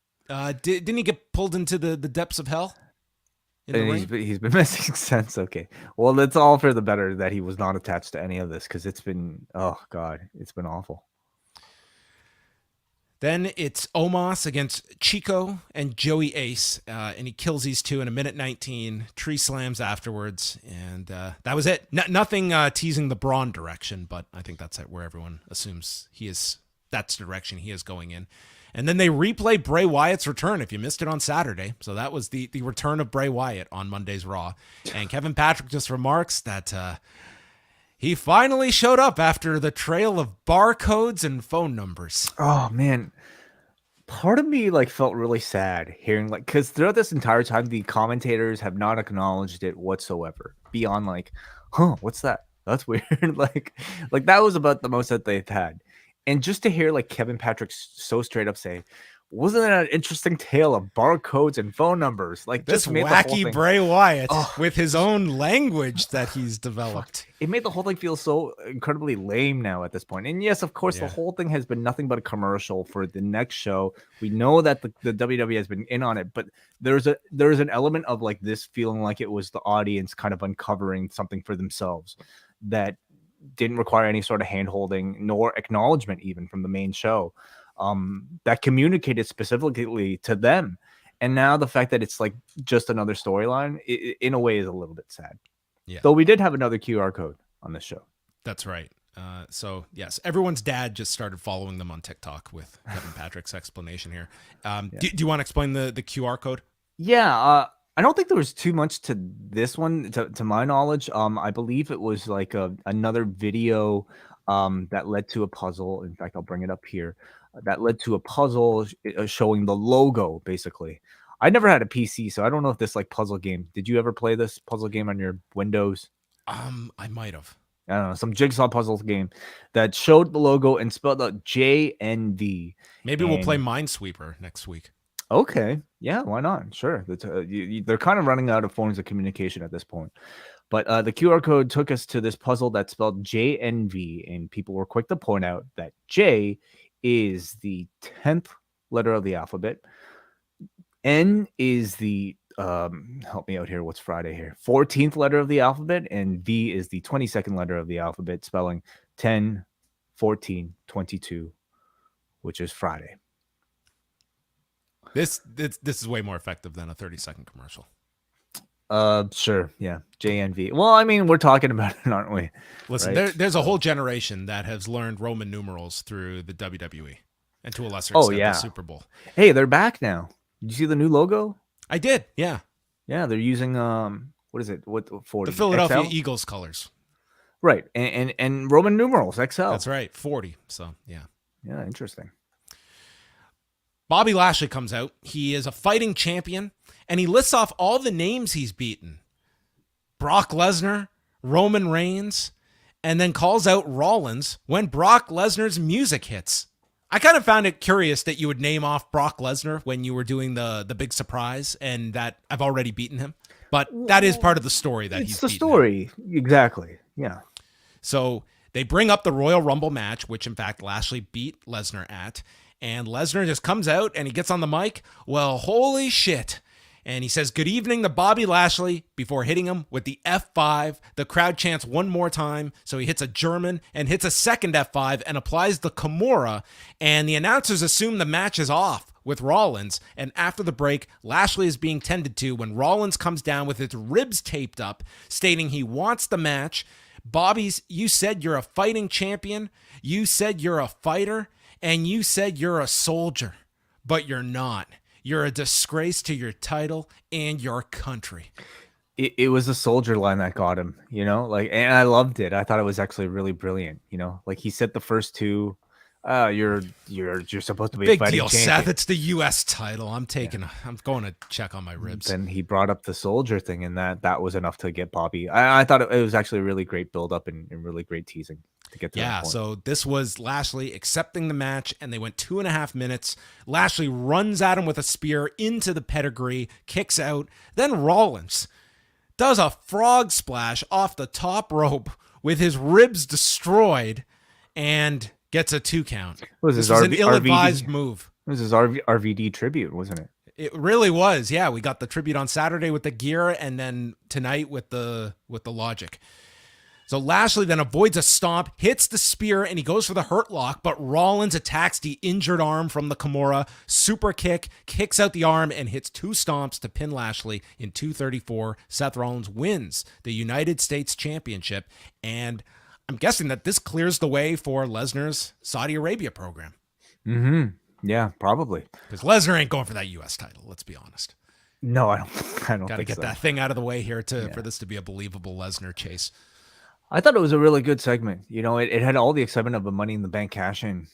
Didn't he get pulled into the depths of hell? He's been missing since. Okay, well, that's all for the better that he was not attached to any of this, because it's been, oh god, it's been awful. Then it's Omos against Chico and Joey Ace, and he kills these two in 1:19. Tree slams afterwards, and that was it. Nothing teasing the Braun direction, but I think that's where everyone assumes that's the direction he is going in. And then they replay Bray Wyatt's return, if you missed it on Saturday. So that was the return of Bray Wyatt on Monday's Raw. And Kevin Patrick just remarks that he finally showed up after the trail of barcodes and phone numbers. Oh, man. Part of me felt really sad hearing, because throughout this entire time, the commentators have not acknowledged it whatsoever. Beyond what's that? That's weird. like that was about the most that they've had. And just to hear Kevin Patrick so straight up say, wasn't that an interesting tale of barcodes and phone numbers? This wacky Bray Wyatt with his own language that he's developed. It made the whole thing feel so incredibly lame now at this point. And yes, of course, the whole thing has been nothing but a commercial for the next show. We know that the WWE has been in on it, but there's an element of this feeling like it was the audience kind of uncovering something for themselves that didn't require any sort of hand-holding nor acknowledgement even from the main show, that communicated specifically to them. And now the fact that it's just another storyline, in a way, is a little bit sad. Yeah. Though we did have another QR code on this show. That's right. So yes, everyone's dad just started following them on TikTok with Kevin Patrick's explanation here. Do you want to explain the QR code? Yeah. I don't think there was too much to this one, to my knowledge. I believe it was another video that led to a puzzle. In fact, I'll bring it up here. That led to a puzzle showing the logo, basically. I never had a PC, so I don't know if this like puzzle game. Did you ever play this puzzle game on your Windows? I might have. I don't know, some jigsaw puzzle game that showed the logo and spelled out JNV. Maybe we'll play Minesweeper next week. Okay, yeah, why not? Sure. They're kind of running out of forms of communication at this point. But the QR code took us to this puzzle that spelled JNV, and people were quick to point out that J is the 10th letter of the alphabet. N is the help me out here. What's Friday here? 14th letter of the alphabet, and V is the 22nd letter of the alphabet, spelling 10, 14, 22, which is Friday. This is way more effective than a 30-second commercial. Sure, yeah, JNV. Well, I mean, we're talking about it, aren't we? Listen, right? there's a whole generation that has learned Roman numerals through the WWE, and to a lesser extent, the Super Bowl. Hey, they're back now. Did you see the new logo? I did, yeah. Yeah, they're using what is it? What for? The Philadelphia XL? Eagles colors. Right, and Roman numerals XL. That's right, 40. So yeah, interesting. Bobby Lashley comes out. He is a fighting champion, and he lists off all the names he's beaten: Brock Lesnar, Roman Reigns, and then calls out Rollins when Brock Lesnar's music hits. I kind of found it curious that you would name off Brock Lesnar when you were doing the big surprise, and that I've already beaten him. But that is part of the story that it's the story. Exactly. Yeah. So they bring up the Royal Rumble match, which in fact Lashley beat Lesnar at, and Lesnar just comes out and he gets on the mic. Well, holy shit. And he says, "Good evening" to Bobby Lashley before hitting him with the F5. The crowd chants one more time. So he hits a German and hits a second F5 and applies the Kimura. And the announcers assume the match is off with Rollins. And after the break, Lashley is being tended to when Rollins comes down with his ribs taped up, stating he wants the match. Bobby's, "You said you're a fighting champion. You said you're a fighter. And you said you're a soldier. But you're not. You're a disgrace to your title and your country." It was the soldier line that got him, and I loved it. I thought it was actually really brilliant, like he said the first two, you're supposed to be big a fighting deal, champion. Seth. It's the U.S. title. I'm going to check on my ribs. Then he brought up the soldier thing, and that was enough to get Bobby. I thought it was actually a really great build up and really great teasing to get to that point. So this was Lashley accepting the match, and they went 2.5 minutes. Lashley runs at him with a spear into the pedigree, kicks out. Then Rollins does a frog splash off the top rope with his ribs destroyed and gets a 2 count. This was an ill-advised move. It was his RVD tribute, wasn't it? It really was. Yeah, we got the tribute on Saturday with the gear, and then tonight with the Logic. So Lashley then avoids a stomp, hits the spear, and he goes for the hurt lock, but Rollins attacks the injured arm from the Kimura, super kick, kicks out the arm, and hits 2 stomps to pin Lashley in 2:34. Seth Rollins wins the United States Championship, and I'm guessing that this clears the way for Lesnar's Saudi Arabia program. Mm-hmm. Yeah, probably. Because Lesnar ain't going for that U.S. title, let's be honest. No, I don't Got to get so. that thing out of the way here for this to be a believable Lesnar chase. I thought it was a really good segment. It had all the excitement of a Money in the Bank cash-in,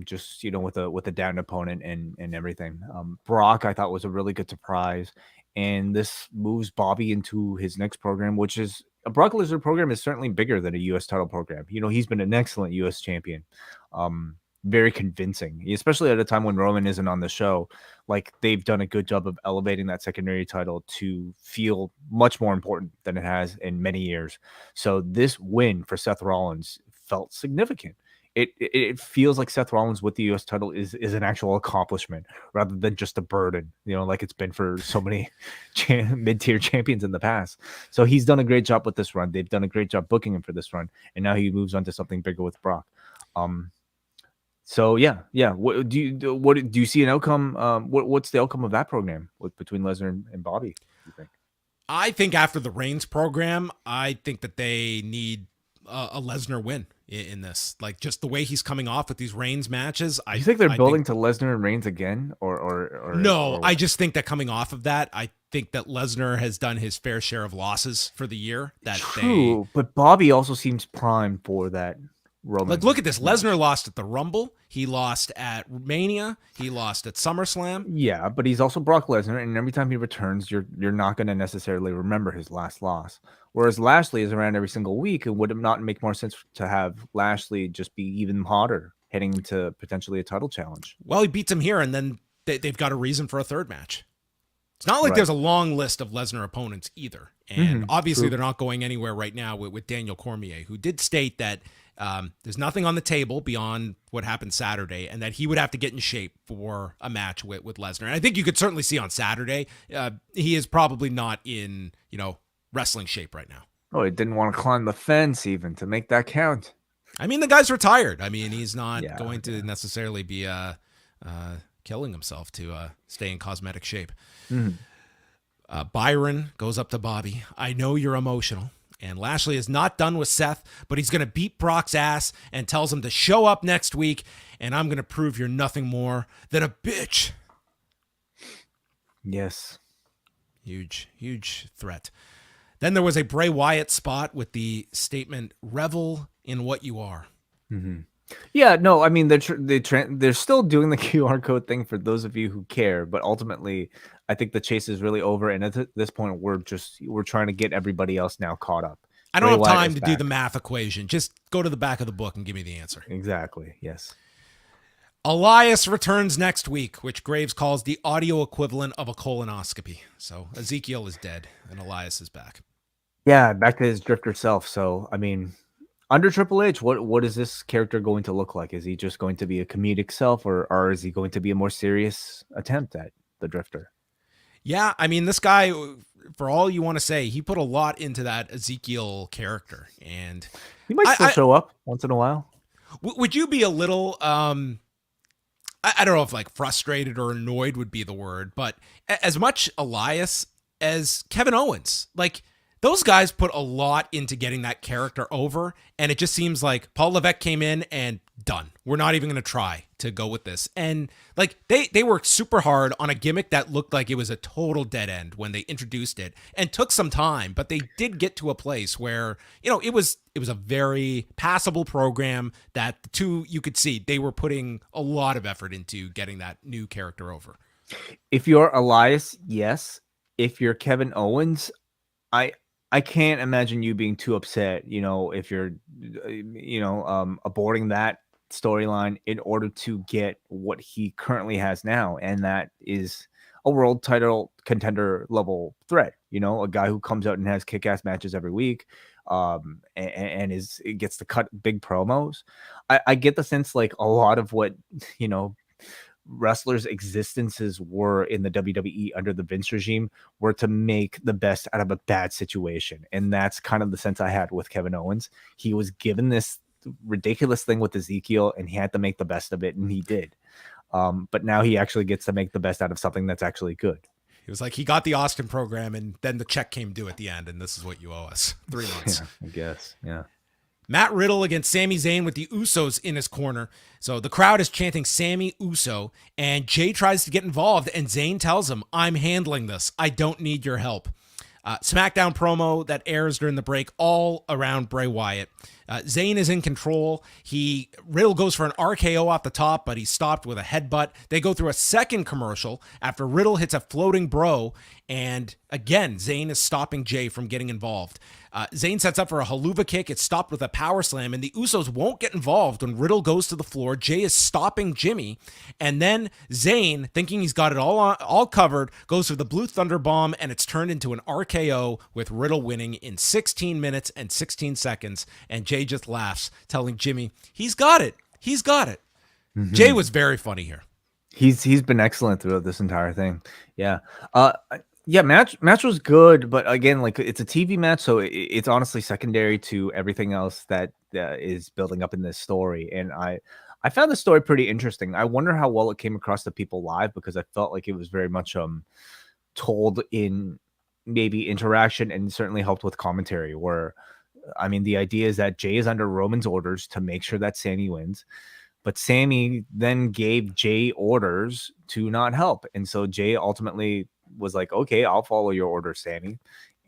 just with a down opponent and everything. Brock, I thought, was a really good surprise, and this moves Bobby into his next program, which is a Brock Lesnar program is certainly bigger than a U.S. title program. He's been an excellent U.S. champion, very convincing, especially at a time when Roman isn't on the show. Like, they've done a good job of elevating that secondary title to feel much more important than it has in many years. So this win for Seth Rollins felt significant. It feels like Seth Rollins with the U.S. title is an actual accomplishment rather than just a burden, like it's been for so many mid-tier champions in the past. So he's done a great job with this run. They've done a great job booking him for this run, and now he moves on to something bigger with Brock. So yeah. What do you see an outcome? What's the outcome of that program between Lesnar and Bobby, you think? I think after the Reigns program, I think that they need a Lesnar win in this. Like, just the way he's coming off with these Reigns matches. You think they're building to Lesnar and Reigns again, or no? I just think that coming off of that, I think that Lesnar has done his fair share of losses for the year. But Bobby also seems primed for that Roman. Like, look at this. match. Lesnar lost at the Rumble. He lost at Mania. He lost at SummerSlam. Yeah, but he's also Brock Lesnar, and every time he returns, you're not going to necessarily remember his last loss. Whereas Lashley is around every single week, and would it not make more sense to have Lashley just be even hotter heading into potentially a title challenge? Well, he beats him here, and then they've got a reason for a third match. It's not like Right. there's a long list of Lesnar opponents either. And obviously true. they're not going anywhere right now with Daniel Cormier, who did state that there's nothing on the table beyond what happened Saturday, and that he would have to get in shape for a match with Lesnar. And I think you could certainly see on Saturday, he is probably not in, wrestling shape right now. Oh, he didn't want to climb the fence even to make that count. I mean, the guy's retired. I mean, he's not Yeah, going to necessarily be killing himself to stay in cosmetic shape. Byron goes up to Bobby. I know you're emotional. And Lashley is not done with Seth, but he's going to beat Brock's ass and tells him to show up next week, and I'm going to prove you're nothing more than a bitch. Yes. Huge, huge threat. Then there was a Bray Wyatt spot with the statement, revel in what you are. Yeah, no, I mean they're still doing the QR code thing for those of you who care, but ultimately, I think the chase is really over, and at this point, we're trying to get everybody else now caught up. I don't Bray have Wyatt time is to do back. the math equation. Just go to the back of the book and give me the answer. Exactly. Yes. Elias returns next week, which Graves calls the audio equivalent of a colonoscopy. So Ezekiel is dead, and Elias is back. Yeah, back to his drifter self. So, I mean, under Triple H, what is this character going to look like? Is he just going to be a comedic self, or is he going to be a more serious attempt at the drifter? Yeah, I mean, this guy, for all you want to say, he put a lot into that Ezekiel character. And He might still show up once in a while. would you be a little, I don't know if like frustrated or annoyed would be the word, but as much Elias as Kevin Owens, like those guys put a lot into getting that character over, and it just seems like Paul Levesque came in and done. We're not even going to try to go with this. And like they worked super hard on a gimmick that looked like it was a total dead end when they introduced it, and took some time, but they did get to a place where, it was a very passable program that the two, you could see they were putting a lot of effort into getting that new character over. If you're Elias, yes. If you're Kevin Owens, I can't imagine you being too upset, if you're, aborting that storyline in order to get what he currently has now. And that is a world title contender level threat, a guy who comes out and has kick-ass matches every week, and gets to cut big promos. I get the sense like a lot of what, wrestlers' existences were in the WWE under the Vince regime were to make the best out of a bad situation. And that's kind of the sense I had with Kevin Owens. He was given this ridiculous thing with Ezekiel, and he had to make the best of it, and he did. But now he actually gets to make the best out of something that's actually good. It was like he got the Austin program, and then the check came due at the end, and this is what you owe us. 3 months. Yeah, I guess. Yeah. Matt Riddle against Sami Zayn with the Usos in his corner. So the crowd is chanting Sami Uso, and Jay tries to get involved, and Zayn tells him, I'm handling this. I don't need your help. SmackDown promo that airs during the break all around Bray Wyatt. Zayn is in control. Riddle goes for an RKO off the top, but he's stopped with a headbutt. They go through a second commercial after Riddle hits a floating bro, and again, Zayn is stopping Jay from getting involved. Zayn sets up for a haluva kick. It's stopped with a power slam, and the Usos won't get involved when Riddle goes to the floor. Jay is stopping Jimmy, and then Zayn, thinking he's got it all covered, goes for the Blue Thunder Bomb, and it's turned into an RKO with Riddle winning in 16 minutes and 16 seconds, and Jay just laughs, telling Jimmy, he's got it. He's got it. Mm-hmm. Jay was very funny here. He's been excellent throughout this entire thing. Yeah. Yeah, match was good, but again, like it's a TV match, so it's honestly secondary to everything else that is building up in this story. And I found the story pretty interesting. I wonder how well it came across to people live, because I felt like it was very much told in maybe interaction, and certainly helped with commentary. Where, I mean, the idea is that Jay is under Roman's orders to make sure that Sami wins. But Sami then gave Jay orders to not help. And so Jay ultimately was like, okay, I'll follow your order, Sami.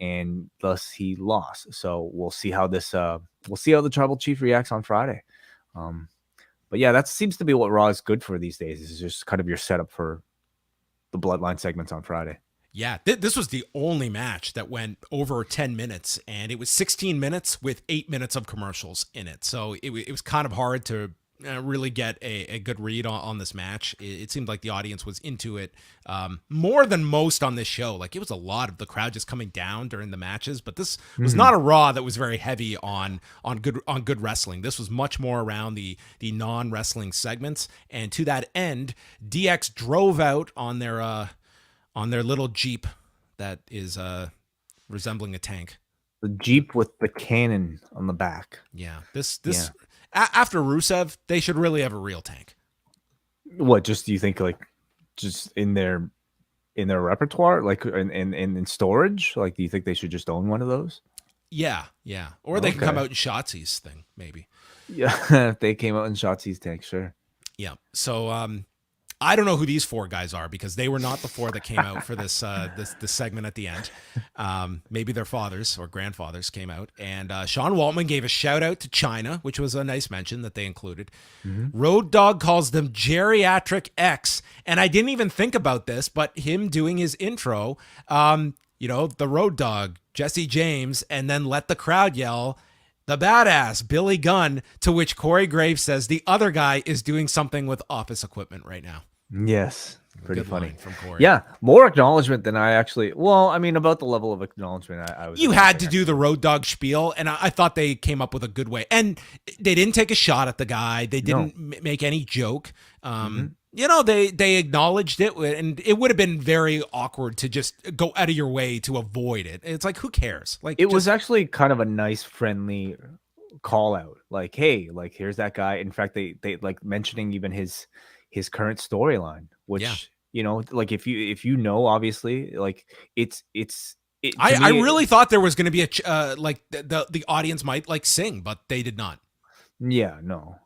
And thus he lost. So we'll see how the tribal chief reacts on Friday. But yeah, that seems to be what Raw is good for these days. Is just kind of your setup for the Bloodline segments on Friday. Yeah, this was the only match that went over 10 minutes, and it was 16 minutes with 8 minutes of commercials in it. So it was kind of hard to really get a good read on this match. It seemed like the audience was into it more than most on this show. Like, it was a lot of the crowd just coming down during the matches, but this was not a Raw that was very heavy on good wrestling. This was much more around the non-wrestling segments, and to that end, DX drove out on their little Jeep that is resembling a tank. The Jeep with the cannon on the back. Yeah. After Rusev, they should really have a real tank. What, just do you think like just in their repertoire, like in storage? Like, do you think they should just own one of those? Yeah. Or they can come out in Shotzi's thing, maybe. Yeah, if they came out in Shotzi's tank, sure. Yeah. So I don't know who these four guys are because they were not the four that came out for this segment at the end. Maybe their fathers or grandfathers came out. And Sean Waltman gave a shout out to China, which was a nice mention that they included. Road Dogg calls them Geriatric X. And I didn't even think about this, but him doing his intro, the Road Dogg, Jesse James, and then let the crowd yell, the badass Billy Gunn, to which Corey Graves says the other guy is doing something with office equipment right now. Yes. Pretty Good funny. line from Corey. Yeah. More acknowledgement than I actually, about the level of acknowledgement I was. You had to do the Road Dogg spiel, and I thought they came up with a good way. And they didn't take a shot at the guy. They didn't make any joke. They acknowledged it, and it would have been very awkward to just go out of your way to avoid it. It's like, who cares? Like, it was actually kind of a nice, friendly call out. Like, hey, like, here's that guy. In fact, they like mentioning even his current storyline, which like if you know, obviously, like I really thought there was going to be a like the audience might like sing, but they did not. Yeah, no.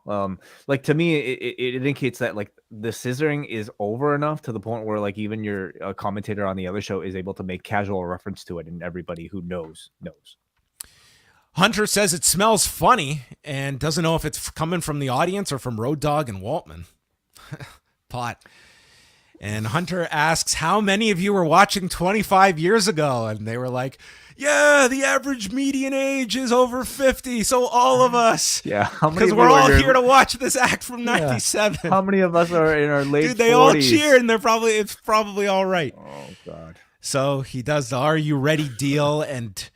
Like, to me, it indicates that like the scissoring is over enough to the point where like even your commentator on the other show is able to make casual reference to it, and everybody who knows. Hunter says it smells funny and doesn't know if it's coming from the audience or from Road Dogg and Waltman. Pot. And Hunter asks, how many of you were watching 25 years ago? And they were like, yeah, the average median age is over 50. So all of us. Yeah. Because we're all here to watch this act from 97. How many of us are in our late 40s? Dude, they all cheer and it's probably all right. Oh, God. So he does the Are You Ready deal. And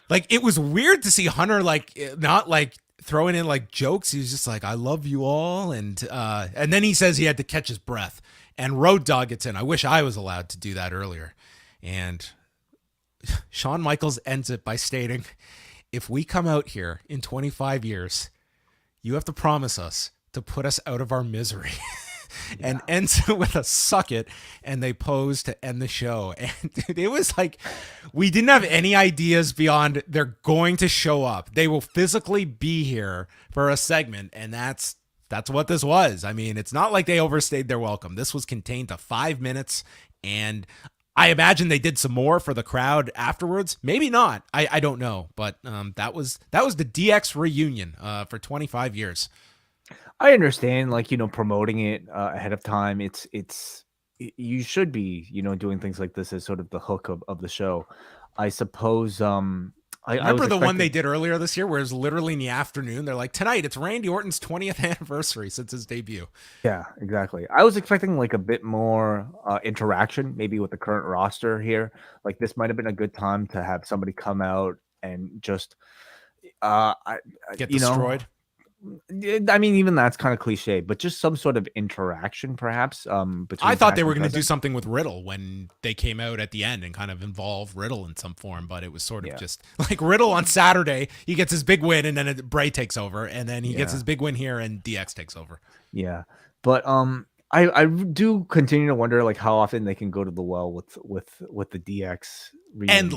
like, it was weird to see Hunter like not like throwing in like jokes. He was just like, I love you all. And then he says he had to catch his breath. And Road Dogg gets in. I wish I was allowed to do that earlier. And Shawn Michaels ends it by stating, if we come out here in 25 years, you have to promise us to put us out of our misery. And ends it with a suck it. And they pose to end the show. And dude, it was like, we didn't have any ideas beyond they're going to show up. They will physically be here for a segment. And that's what this was. I mean, it's not like they overstayed their welcome. This was contained to 5 minutes, and I imagine they did some more for the crowd afterwards. Maybe not. I don't know, but that was the DX reunion for 25 years. I understand, like, promoting it ahead of time. It's you should be, doing things like this as sort of the hook of the show. I suppose. I remember the one they did earlier this year where it was literally in the afternoon. They're like, tonight, it's Randy Orton's 20th anniversary since his debut. Yeah, exactly. I was expecting like a bit more interaction, maybe with the current roster here. Like, this might have been a good time to have somebody come out and just get destroyed. I mean, even that's kind of cliche, but just some sort of interaction, perhaps. Between I thought they were going to do something with Riddle when they came out at the end and kind of involve Riddle in some form, but it was sort of just like Riddle on Saturday. He gets his big win, and then Bray takes over, and then he gets his big win here, and DX takes over. Yeah, but I do continue to wonder like how often they can go to the well with the DX reunion.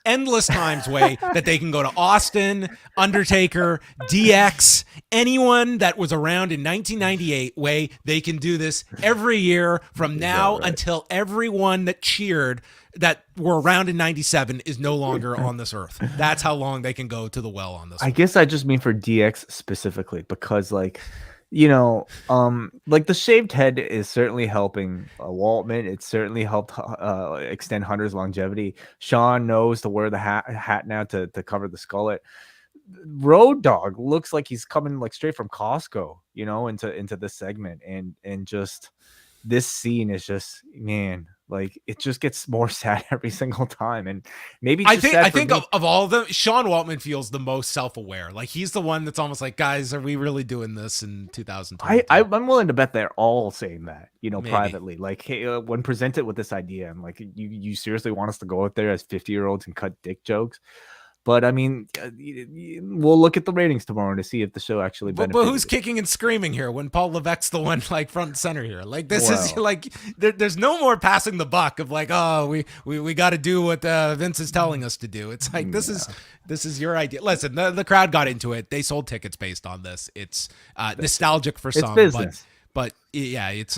Endless times way that they can go to Austin, Undertaker, DX, anyone that was around in 1998 way. They can do this every year from now until everyone that cheered that were around in 97 is no longer on this earth. That's how long they can go to the well on this. I guess I just mean for DX specifically, because like, you know, like the shaved head is certainly helping Waltman. It certainly helped extend Hunter's longevity. Sean knows to wear the hat now to cover the skullet. Road Dogg looks like he's coming like straight from Costco, you know, into this segment, and just this scene is just, man, like it just gets more sad every single time. And maybe I think of all of them, Sean Waltman feels the most self-aware. Like he's the one that's almost like, guys, are we really doing this in 2020? I'm willing to bet they're all saying that, you know, privately. Like, hey, when presented with this idea, I'm like, you seriously want us to go out there as 50-year-olds and cut dick jokes? But I mean, we'll look at the ratings tomorrow to see if the show actually benefited. But who's kicking and screaming here when Paul Levesque's the one like front and center here? Like this is like there's no more passing the buck of like, oh, we got to do what Vince is telling us to do. It's like this is your idea. Listen, the crowd got into it. They sold tickets based on this. It's nostalgic for some, but yeah, it's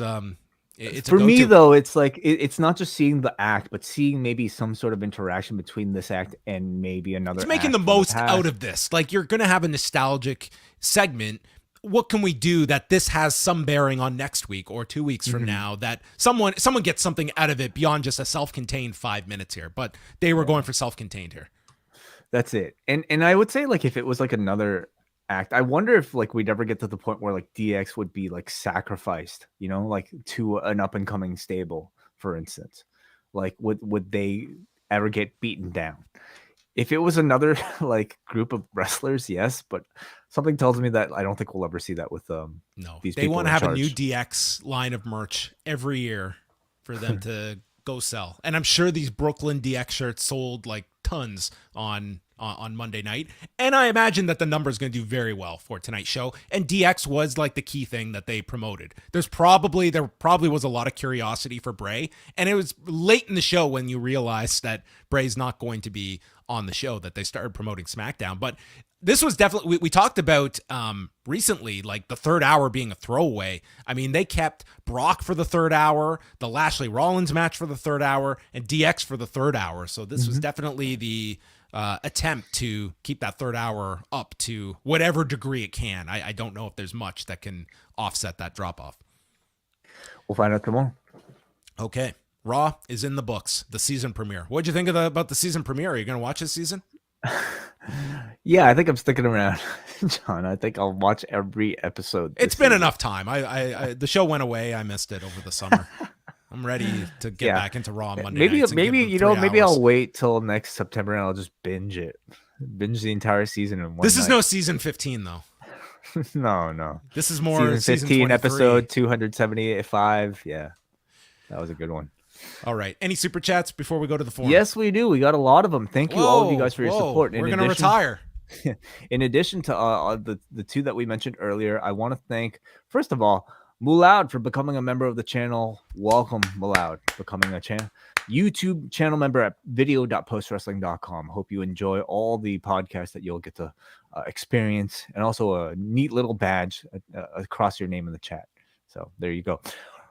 for me though, it's like it's not just seeing the act, but seeing maybe some sort of interaction between this act and maybe another. It's making the most out of this. Like you're gonna have a nostalgic segment. What can we do that this has some bearing on next week or 2 weeks from now? That someone gets something out of it beyond just a self-contained 5 minutes here. But they were going for self-contained here. That's it. And I would say like if it was like another act, I wonder if like we'd ever get to the point where like DX would be like sacrificed, you know, like to an up and coming stable, for instance. Like would they ever get beaten down? If it was another like group of wrestlers, yes, but something tells me that I don't think we'll ever see that with no. These they want to have charge. A new DX line of merch every year for them to go sell. And I'm sure these Brooklyn DX shirts sold like tons on Monday night. And I imagine that the number is going to do very well for tonight's show. And DX was like the key thing that they promoted. There probably was a lot of curiosity for Bray. And it was late in the show when you realized that Bray's not going to be on the show that they started promoting SmackDown. But this was definitely, we talked about recently, like the third hour being a throwaway. I mean, they kept Brock for the third hour, the Lashley Rollins match for the third hour, and DX for the third hour. So this was definitely the attempt to keep that third hour up to whatever degree it can. I don't know if there's much that can offset that drop off. We'll find out tomorrow. Okay. Raw is in the books, the season premiere. What'd you think about the season premiere? Are you going to watch this season? Yeah, I think I'm sticking around, John. I think I'll watch every episode. It's been enough time. I the show went away. I missed it over the summer. I'm ready to get back into Raw on Monday nights. Maybe I'll wait till next September and I'll just binge the entire season in one. This is no season 15 though. No. This is more season 15 episode 275. Yeah, that was a good one. All right. Any super chats before we go to the forum? Yes, we do. We got a lot of them. Thank you, all of you guys, for your support. We're going to retire. In addition to the two that we mentioned earlier, I want to thank, first of all, Moulad for becoming a member of the channel. Welcome, Moulad, becoming a YouTube channel member at video.postwrestling.com. Hope you enjoy all the podcasts that you'll get to experience, and also a neat little badge across your name in the chat. So there you go.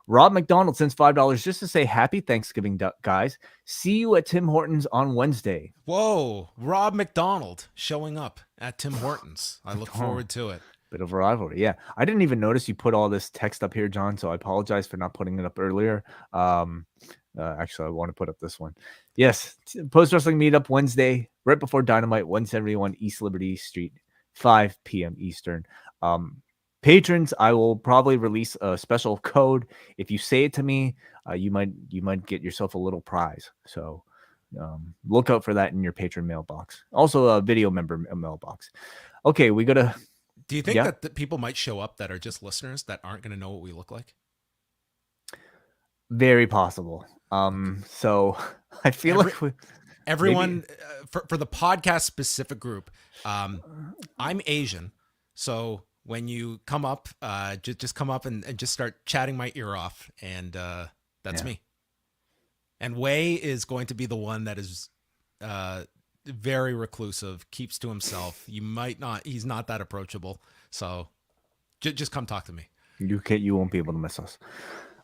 Rob McDonald sends $5 just to say happy Thanksgiving, guys. See you at Tim Hortons on Wednesday. Whoa, Rob McDonald showing up at Tim Hortons. I look forward to it. Bit of a rivalry. Yeah. I didn't even notice you put all this text up here, John, so I apologize for not putting it up earlier. Actually, I want to put up this one. Yes, Post Wrestling Meetup Wednesday, right before Dynamite, 171 East Liberty Street, 5 p.m. Eastern. Patrons, I will probably release a special code. If you say it to me, you might get yourself a little prize. So look out for that in your patron mailbox. Also a video member mailbox. Okay, we got to... Do you think that the people might show up that are just listeners that aren't going to know what we look like? Very possible. So I feel like everyone for the podcast specific group, I'm Asian. So when you come up, just come up and just start chatting my ear off, and that's me. And Wai is going to be the one that is very reclusive, keeps to himself. He's not that approachable. So just come talk to me. You won't be able to miss us.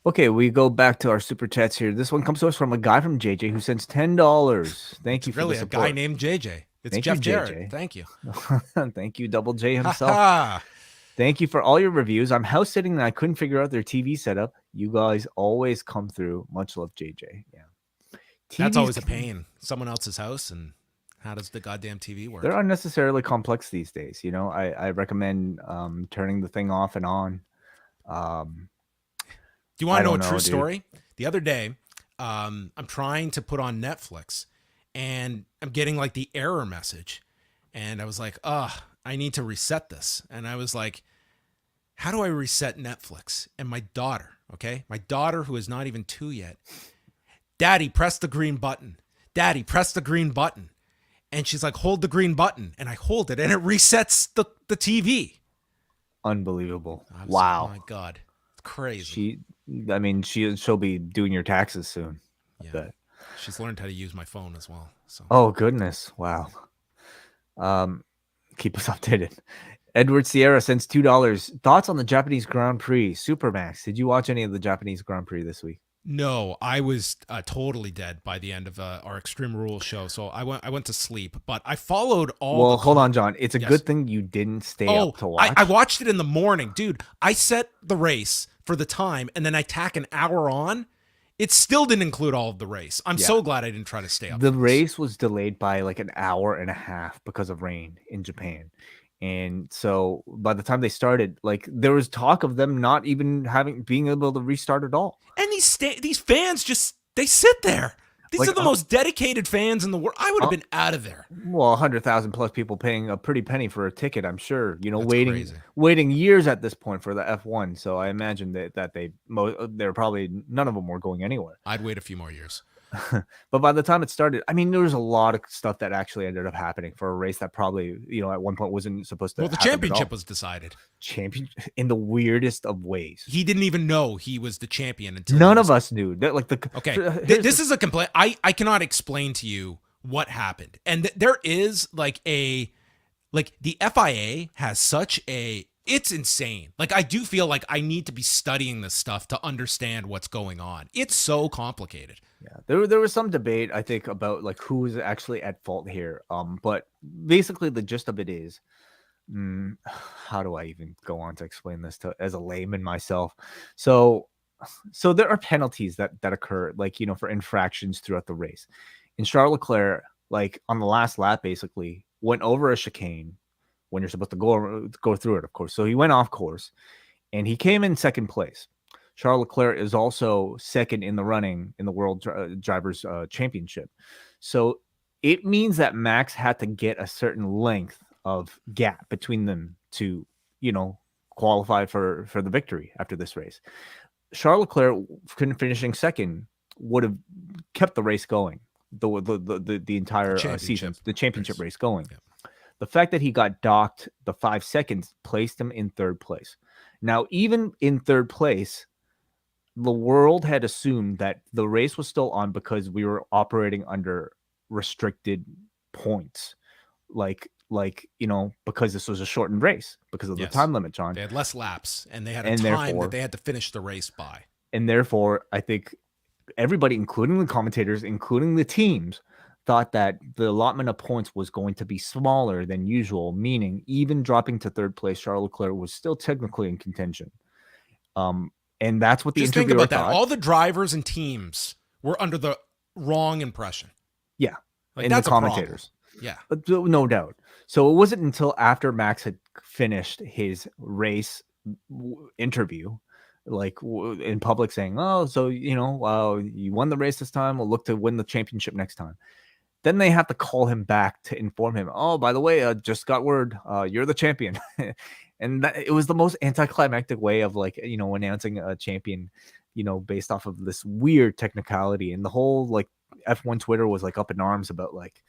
Okay, we go back to our super chats here. This one comes to us from a guy from JJ who sends $10. Thank you for really the a support. guy named JJ. It's Thank Jeff you, Jarrett. JJ. Thank you. Thank you, Double J himself. Thank you for all your reviews. I'm house sitting and I couldn't figure out their TV setup. You guys always come through. Much love, JJ. Yeah. That's always a pain. Someone else's house, and how does the goddamn TV work? They're unnecessarily complex these days. You know, I recommend turning the thing off and on. Do you want to know a true story? The other day, I'm trying to put on Netflix, and I'm getting like the error message, and I was like, I need to reset this. And I was like, how do I reset Netflix? And my daughter, who is not even 2 yet, Daddy, press the green button. Daddy, press the green button. And she's like, hold the green button. And I hold it, and it resets the TV. Unbelievable. Wow. Like, oh my God. It's crazy. She'll be doing your taxes soon. Yeah. She's learned how to use my phone as well. So. Oh, goodness. Wow. Keep us updated. Edward Sierra sends $2. Thoughts on the Japanese Grand Prix? Supermax. Did you watch any of the Japanese Grand Prix this week? No, I was totally dead by the end of our Extreme Rules show, so I went to sleep. But I followed all. Well, hold on, John. It's a good thing you didn't stay up to watch. I watched it in the morning, dude. I set the race for the time, and then I tack an hour on. It still didn't include all of the race. I'm so glad I didn't try to stay up. The race was delayed by like an hour and a half because of rain in Japan. And so by the time they started, like there was talk of them not even being able to restart at all. And these fans they sit there. These are the most dedicated fans in the world. I would have been out of there. Well, 100,000 plus people paying a pretty penny for a ticket, I'm sure. You know, That's waiting years at this point for the F1. So I imagine that they're probably none of them were going anywhere. I'd wait a few more years. But by the time it started, I mean, there was a lot of stuff that actually ended up happening for a race that probably, you know, at one point wasn't supposed to. Well, the championship was decided. Champion in the weirdest of ways. He didn't even know he was the champion until none of us knew. This is a complaint. I cannot explain to you what happened, and there is the FIA has such a. It's insane. Like, I do feel like I need to be studying this stuff to understand what's going on. It's so complicated. Yeah, there was some debate, I think, about like who is actually at fault here. But basically the gist of it is, how do I even go on to explain this as a layman myself? So there are penalties that occur, like, you know, for infractions throughout the race. And Charles Leclerc, like on the last lap, basically went over a chicane when you're supposed to go through it, of course. So he went off course, and he came in second place. Charles Leclerc is also second in the running in the World Drivers' Championship. So it means that Max had to get a certain length of gap between them to, you know, qualify for the victory after this race. Charles Leclerc finishing second would have kept the race going, the entire season, the championship race going. Yeah. The fact that he got docked the 5 seconds placed him in third place. Now, even in third place, the world had assumed that the race was still on because we were operating under restricted points. Like, you know, because this was a shortened race because of the time limit, John. They had less laps, and they had a time that they had to finish the race by. And therefore, I think everybody, including the commentators, including the teams, thought that the allotment of points was going to be smaller than usual, meaning even dropping to third place, Charles Leclerc was still technically in contention. And that's what the Just think about that. All the drivers and teams were under the wrong impression. Yeah. Like, and that's the commentators. Yeah. No doubt. So it wasn't until after Max had finished his race interview, like in public, saying, oh, so, you know, you won the race this time. We'll look to win the championship next time. Then they have to call him back to inform him, oh, by the way, just got word, you're the champion. And it was the most anticlimactic way of, like, you know, announcing a champion, you know, based off of this weird technicality. And the whole, like, F1 Twitter was like up in arms about like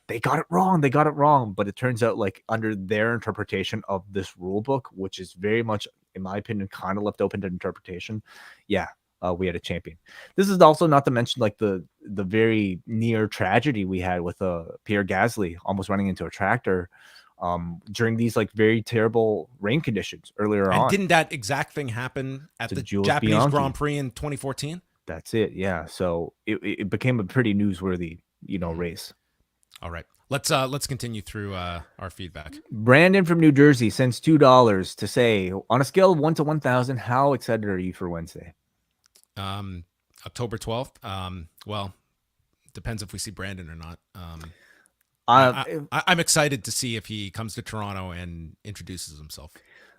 they got it wrong. But it turns out like under their interpretation of this rule book, which is very much, in my opinion, kind of left open to interpretation. Yeah, we had a champion. This is also not to mention like the very near tragedy we had with Pierre Gasly almost running into a tractor during these like very terrible rain conditions earlier And on. didn't that exact thing happen at To the Jules Japanese Bianchi. Grand Prix in 2014? That's it. Yeah. So it became a pretty newsworthy, race. All right. Let's continue through our feedback. Brandon from New Jersey sends $2 to say, on a scale of 1 to 1,000, how excited are you for Wednesday? October 12th. Well, depends if we see Brandon or not. I'm excited to see if he comes to Toronto and introduces himself.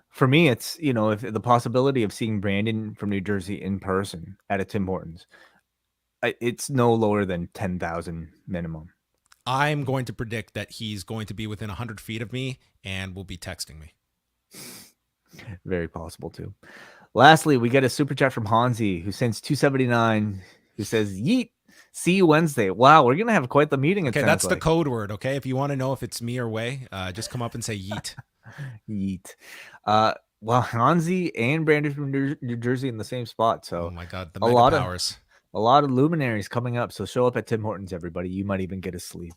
For me, it's, if the possibility of seeing Brandon from New Jersey in person at a Tim Hortons, it's no lower than 10,000 minimum. I'm going to predict that he's going to be within 100 feet of me and will be texting me. Very possible too. Lastly, we get a super chat from Hansi who sends 279, who says, yeet, see you Wednesday. Wow, we're going to have quite the meeting. Okay, that's the code word, okay? If you want to know if it's me or Wai, just come up and say yeet. Yeet. Well, Hansi and Brandon from New Jersey in the same spot. So oh my God, the mega powers. A lot of luminaries coming up. So show up at Tim Hortons, everybody. You might even get a sleeve.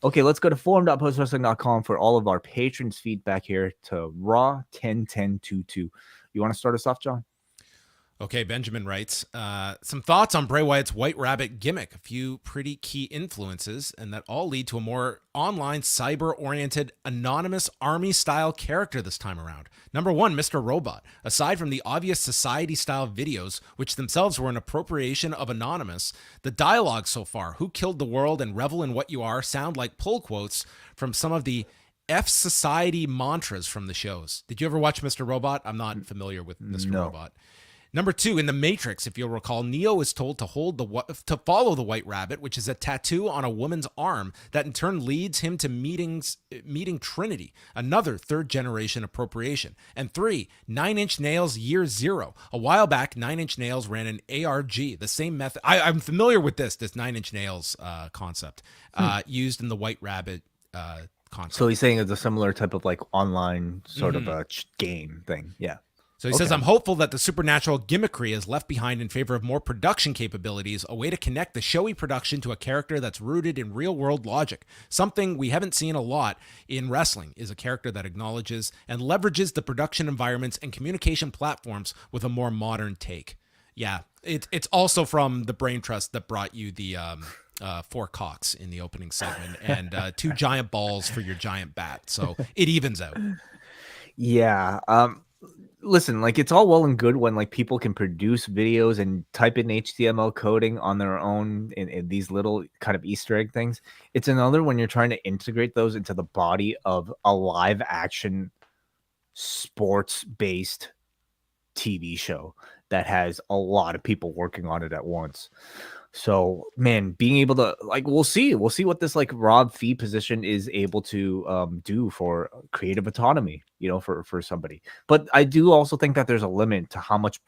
Okay, let's go to forum.postwrestling.com for all of our patrons' feedback here to Raw 10-10-22. You want to start us off, John? Okay, Benjamin writes, some thoughts on Bray Wyatt's White Rabbit gimmick. A few pretty key influences, and that all lead to a more online, cyber-oriented, anonymous army-style character this time around. Number one, Mr. Robot. Aside from the obvious society-style videos, which themselves were an appropriation of Anonymous, the dialogue so far, who killed the world and revel in what you are, sound like pull quotes from some of the F Society mantras from the shows. Did you ever watch Mr. Robot? I'm not familiar with Mr. Robot. Number two, in The Matrix, if you'll recall, Neo is told to follow the White Rabbit, which is a tattoo on a woman's arm that in turn leads him to meeting Trinity, another third-generation appropriation. And three, 9 Inch Nails Year Zero. A while back, 9 Inch Nails ran an ARG, the same method. I'm familiar with this 9 Inch Nails concept used in the White Rabbit concept. So he's saying it's a similar type of like online sort of a game thing. Yeah. So he says, I'm hopeful that the supernatural gimmickry is left behind in favor of more production capabilities, a way to connect the showy production to a character that's rooted in real-world logic. Something we haven't seen a lot in wrestling is a character that acknowledges and leverages the production environments and communication platforms with a more modern take. Yeah, it's also from the Brain Trust that brought you the 4 cocks in the opening segment and 2 giant balls for your giant bat. So it evens out. Yeah. Listen, like it's all well and good when like people can produce videos and type in HTML coding on their own in these little kind of Easter egg things. It's another when you're trying to integrate those into the body of a live action sports based TV show that has a lot of people working on it at once. So, man, being able to like, we'll see what this like Rob Fee position is able to do for creative autonomy, for somebody. But I do also think that there's a limit to how much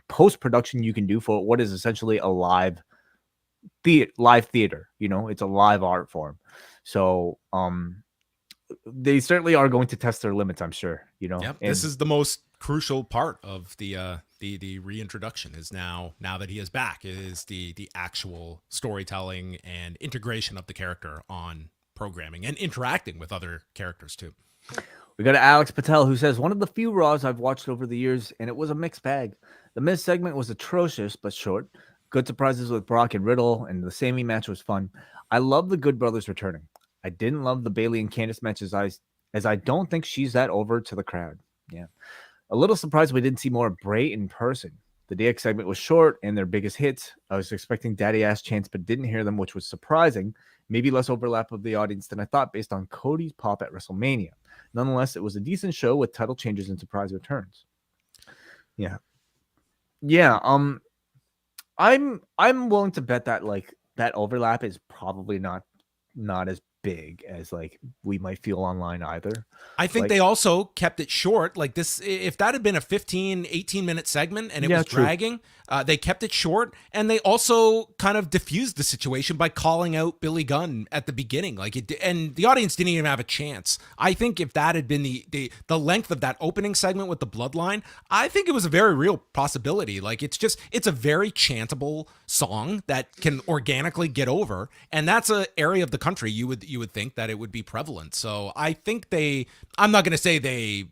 post production you can do for what is essentially a live theater. It's a live art form. So, they certainly are going to test their limits, I'm sure. Yep. This is the most crucial part of the reintroduction is now that he is back is the actual storytelling and integration of the character on programming and interacting with other characters too. We got Alex Patel who says, one of the few Raws I've watched over the years, and it was a mixed bag. The Miz segment was atrocious but short. Good surprises with Brock and Riddle, and the Sami match was fun. I love the Good Brothers returning. I didn't love the Bayley and Candice matches as I don't think she's that over to the crowd. Yeah. A little surprised we didn't see more of Bray in person. The DX segment was short and their biggest hits. I was expecting daddy ass chants, but didn't hear them, which was surprising. Maybe less overlap of the audience than I thought based on Cody's pop at WrestleMania. Nonetheless, it was a decent show with title changes and surprise returns. Yeah. Yeah. I'm willing to bet that like that overlap is probably not as big as like we might feel online either. I think Like, they also kept it short. Like this, if that had been a 15, 18-minute segment and it Yeah, was true. dragging, they kept it short, and they also kind of diffused the situation by calling out Billy Gunn at the beginning. Like it, and the audience didn't even have a chance. I think if that had been the length of that opening segment with the Bloodline, I think it was a very real possibility. Like it's a very chantable song that can organically get over, and that's an area of the country you would think that it would be prevalent. So I think I'm not going to say they,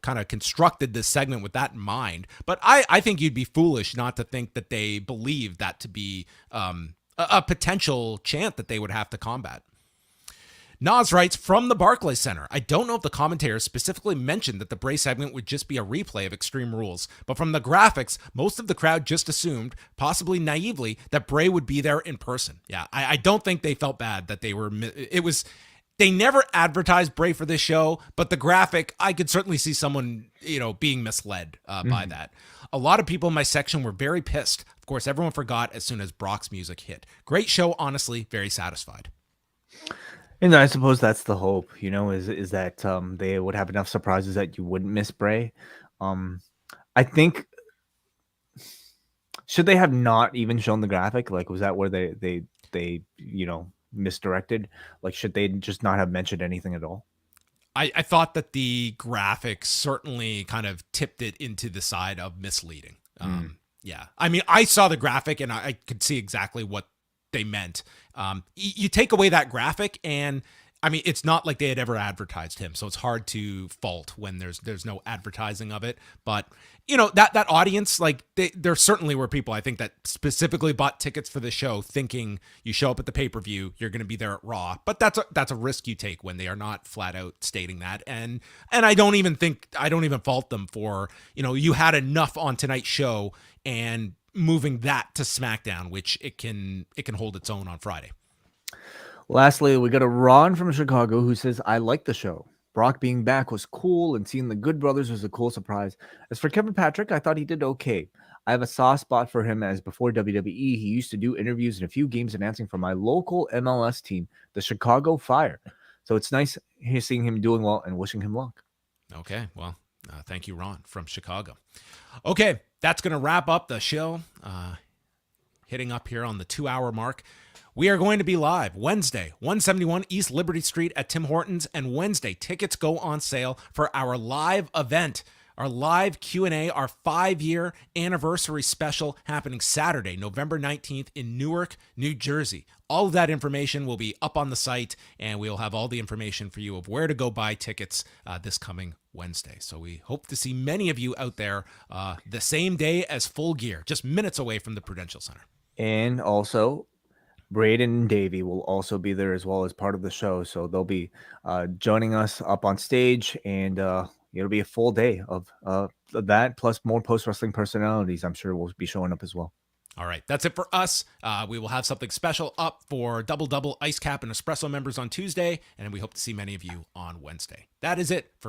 kind of constructed this segment with that in mind, but I think you'd be foolish not to think that they believe that to be a potential chant that they would have to combat. Nas writes, from the Barclays Center, I don't know if the commentators specifically mentioned that the Bray segment would just be a replay of Extreme Rules, but from the graphics, most of the crowd just assumed, possibly naively, that Bray would be there in person. Yeah, I don't think they felt bad that they never advertised Bray for this show, but the graphic, I could certainly see someone, being misled by that. A lot of people in my section were very pissed. Of course, everyone forgot as soon as Brock's music hit. Great show, honestly, very satisfied. And I suppose that's the hope, is that they would have enough surprises that you wouldn't miss Bray. I think, should they have not even shown the graphic? Like, was that where they misdirected? Like, should they just not have mentioned anything at all? I thought that the graphics certainly kind of tipped it into the side of misleading. Yeah. I mean, I saw the graphic and I could see exactly what they meant. You take away that graphic and I mean, it's not like they had ever advertised him, so it's hard to fault when there's no advertising of it. But that audience, like there certainly were people I think that specifically bought tickets for the show, thinking you show up at the pay-per-view, you're going to be there at Raw. But that's a risk you take when they are not flat out stating that. And I don't even fault them for you had enough on tonight's show and moving that to SmackDown, which it can hold its own on Friday. Lastly, we got a Ron from Chicago who says, I like the show. Brock being back was cool, and seeing the Good Brothers was a cool surprise. As for Kevin Patrick, I thought he did okay. I have a soft spot for him, as before WWE, he used to do interviews and a few games announcing for my local MLS team, the Chicago Fire. So it's nice seeing him doing well and wishing him luck. Okay, well, thank you, Ron from Chicago. Okay, that's going to wrap up the show. Hitting up here on the 2-hour mark. We are going to be live Wednesday, 171 East Liberty Street at Tim Hortons, and Wednesday tickets go on sale for our live event, our live Q&A, our 5-year anniversary special happening Saturday, November 19th in Newark, New Jersey. All of that information will be up on the site, and we'll have all the information for you of where to go buy tickets this coming Wednesday. So we hope to see many of you out there the same day as Full Gear, just minutes away from the Prudential Center. And also, Braden and Davey will also be there as well as part of the show. So they'll be joining us up on stage, and it'll be a full day of that, plus more post-wrestling personalities I'm sure will be showing up as well. All right, that's it for us. We will have something special up for Double Ice Cap and Espresso members on Tuesday, and we hope to see many of you on Wednesday. That is it for